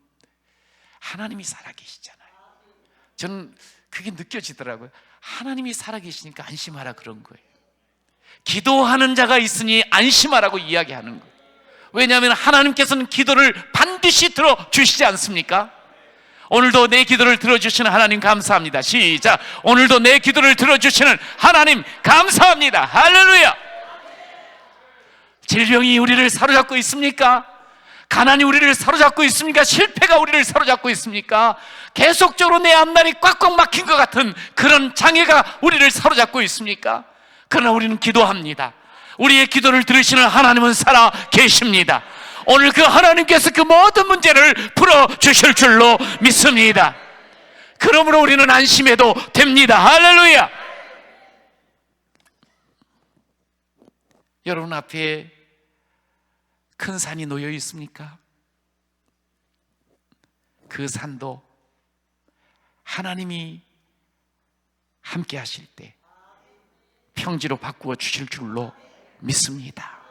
하나님이 살아계시잖아요. 저는 그게 느껴지더라고요. 하나님이 살아계시니까 안심하라 그런 거예요. 기도하는 자가 있으니 안심하라고 이야기하는 거예요. 왜냐하면 하나님께서는 기도를 반드시 들어주시지 않습니까? 오늘도 내 기도를 들어주시는 하나님 감사합니다. 시작. 오늘도 내 기도를 들어주시는 하나님 감사합니다. 할렐루야. 질병이 우리를 사로잡고 있습니까? 가난이 우리를 사로잡고 있습니까? 실패가 우리를 사로잡고 있습니까? 계속적으로 내 앞날이 꽉꽉 막힌 것 같은 그런 장애가 우리를 사로잡고 있습니까? 그러나 우리는 기도합니다. 우리의 기도를 들으시는 하나님은 살아 계십니다. 오늘 그 하나님께서 그 모든 문제를 풀어주실 줄로 믿습니다. 그러므로 우리는 안심해도 됩니다. 할렐루야. 여러분 앞에 큰 산이 놓여 있습니까? 그 산도 하나님이 함께 하실 때 평지로 바꾸어 주실 줄로 믿습니다.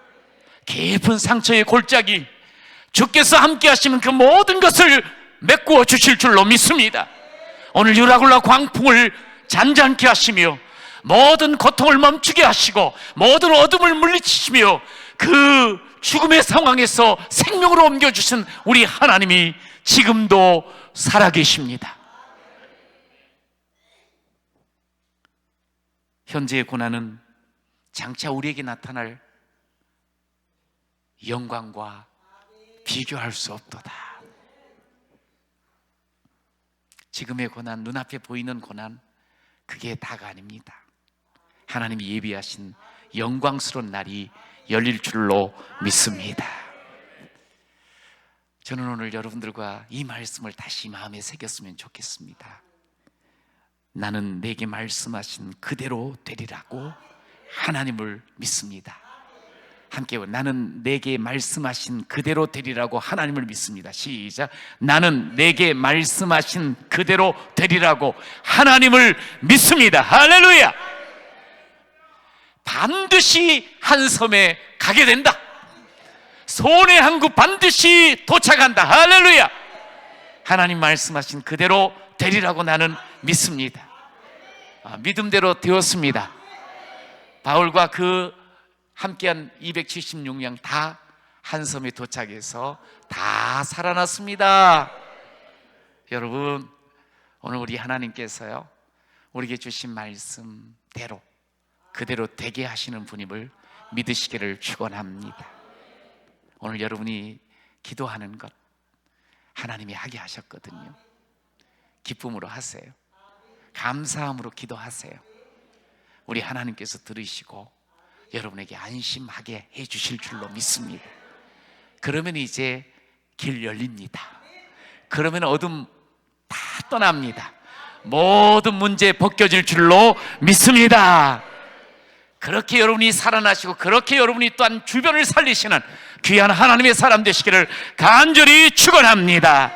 깊은 상처의 골짜기, 주께서 함께 하시면 그 모든 것을 메꾸어 주실 줄로 믿습니다. 오늘 유라굴라 광풍을 잔잔케 하시며 모든 고통을 멈추게 하시고 모든 어둠을 물리치시며 그 죽음의 상황에서 생명으로 옮겨주신 우리 하나님이 지금도 살아계십니다. 현재의 고난은 장차 우리에게 나타날 영광과 비교할 수 없도다. 지금의 고난, 눈앞에 보이는 고난, 그게 다가 아닙니다. 하나님이 예비하신 영광스러운 날이 열릴 줄로 믿습니다. 저는 오늘 여러분들과 이 말씀을 다시 마음에 새겼으면 좋겠습니다. 나는 내게 말씀하신 그대로 되리라고 하나님을 믿습니다. 함께 나는 내게 말씀하신 그대로 되리라고 하나님을 믿습니다. 시작. 나는 내게 말씀하신 그대로 되리라고 하나님을 믿습니다. 할렐루야. 반드시 한 섬에 가게 된다. 손의 한 구 반드시 도착한다. 할렐루야. 하나님 말씀하신 그대로 되리라고 나는 믿습니다. 믿음대로 되었습니다. 바울과 그 함께한 276명 다 한 섬에 도착해서 다 살아났습니다. 여러분, 오늘 우리 하나님께서요, 우리에게 주신 말씀대로 그대로 되게 하시는 분임을 믿으시기를 축원합니다. 오늘 여러분이 기도하는 것 하나님이 하게 하셨거든요. 기쁨으로 하세요. 감사함으로 기도하세요. 우리 하나님께서 들으시고 여러분에게 안심하게 해주실 줄로 믿습니다. 그러면 이제 길 열립니다. 그러면 어둠 다 떠납니다. 모든 문제 벗겨질 줄로 믿습니다. 그렇게 여러분이 살아나시고 그렇게 여러분이 또한 주변을 살리시는 귀한 하나님의 사람 되시기를 간절히 축원합니다.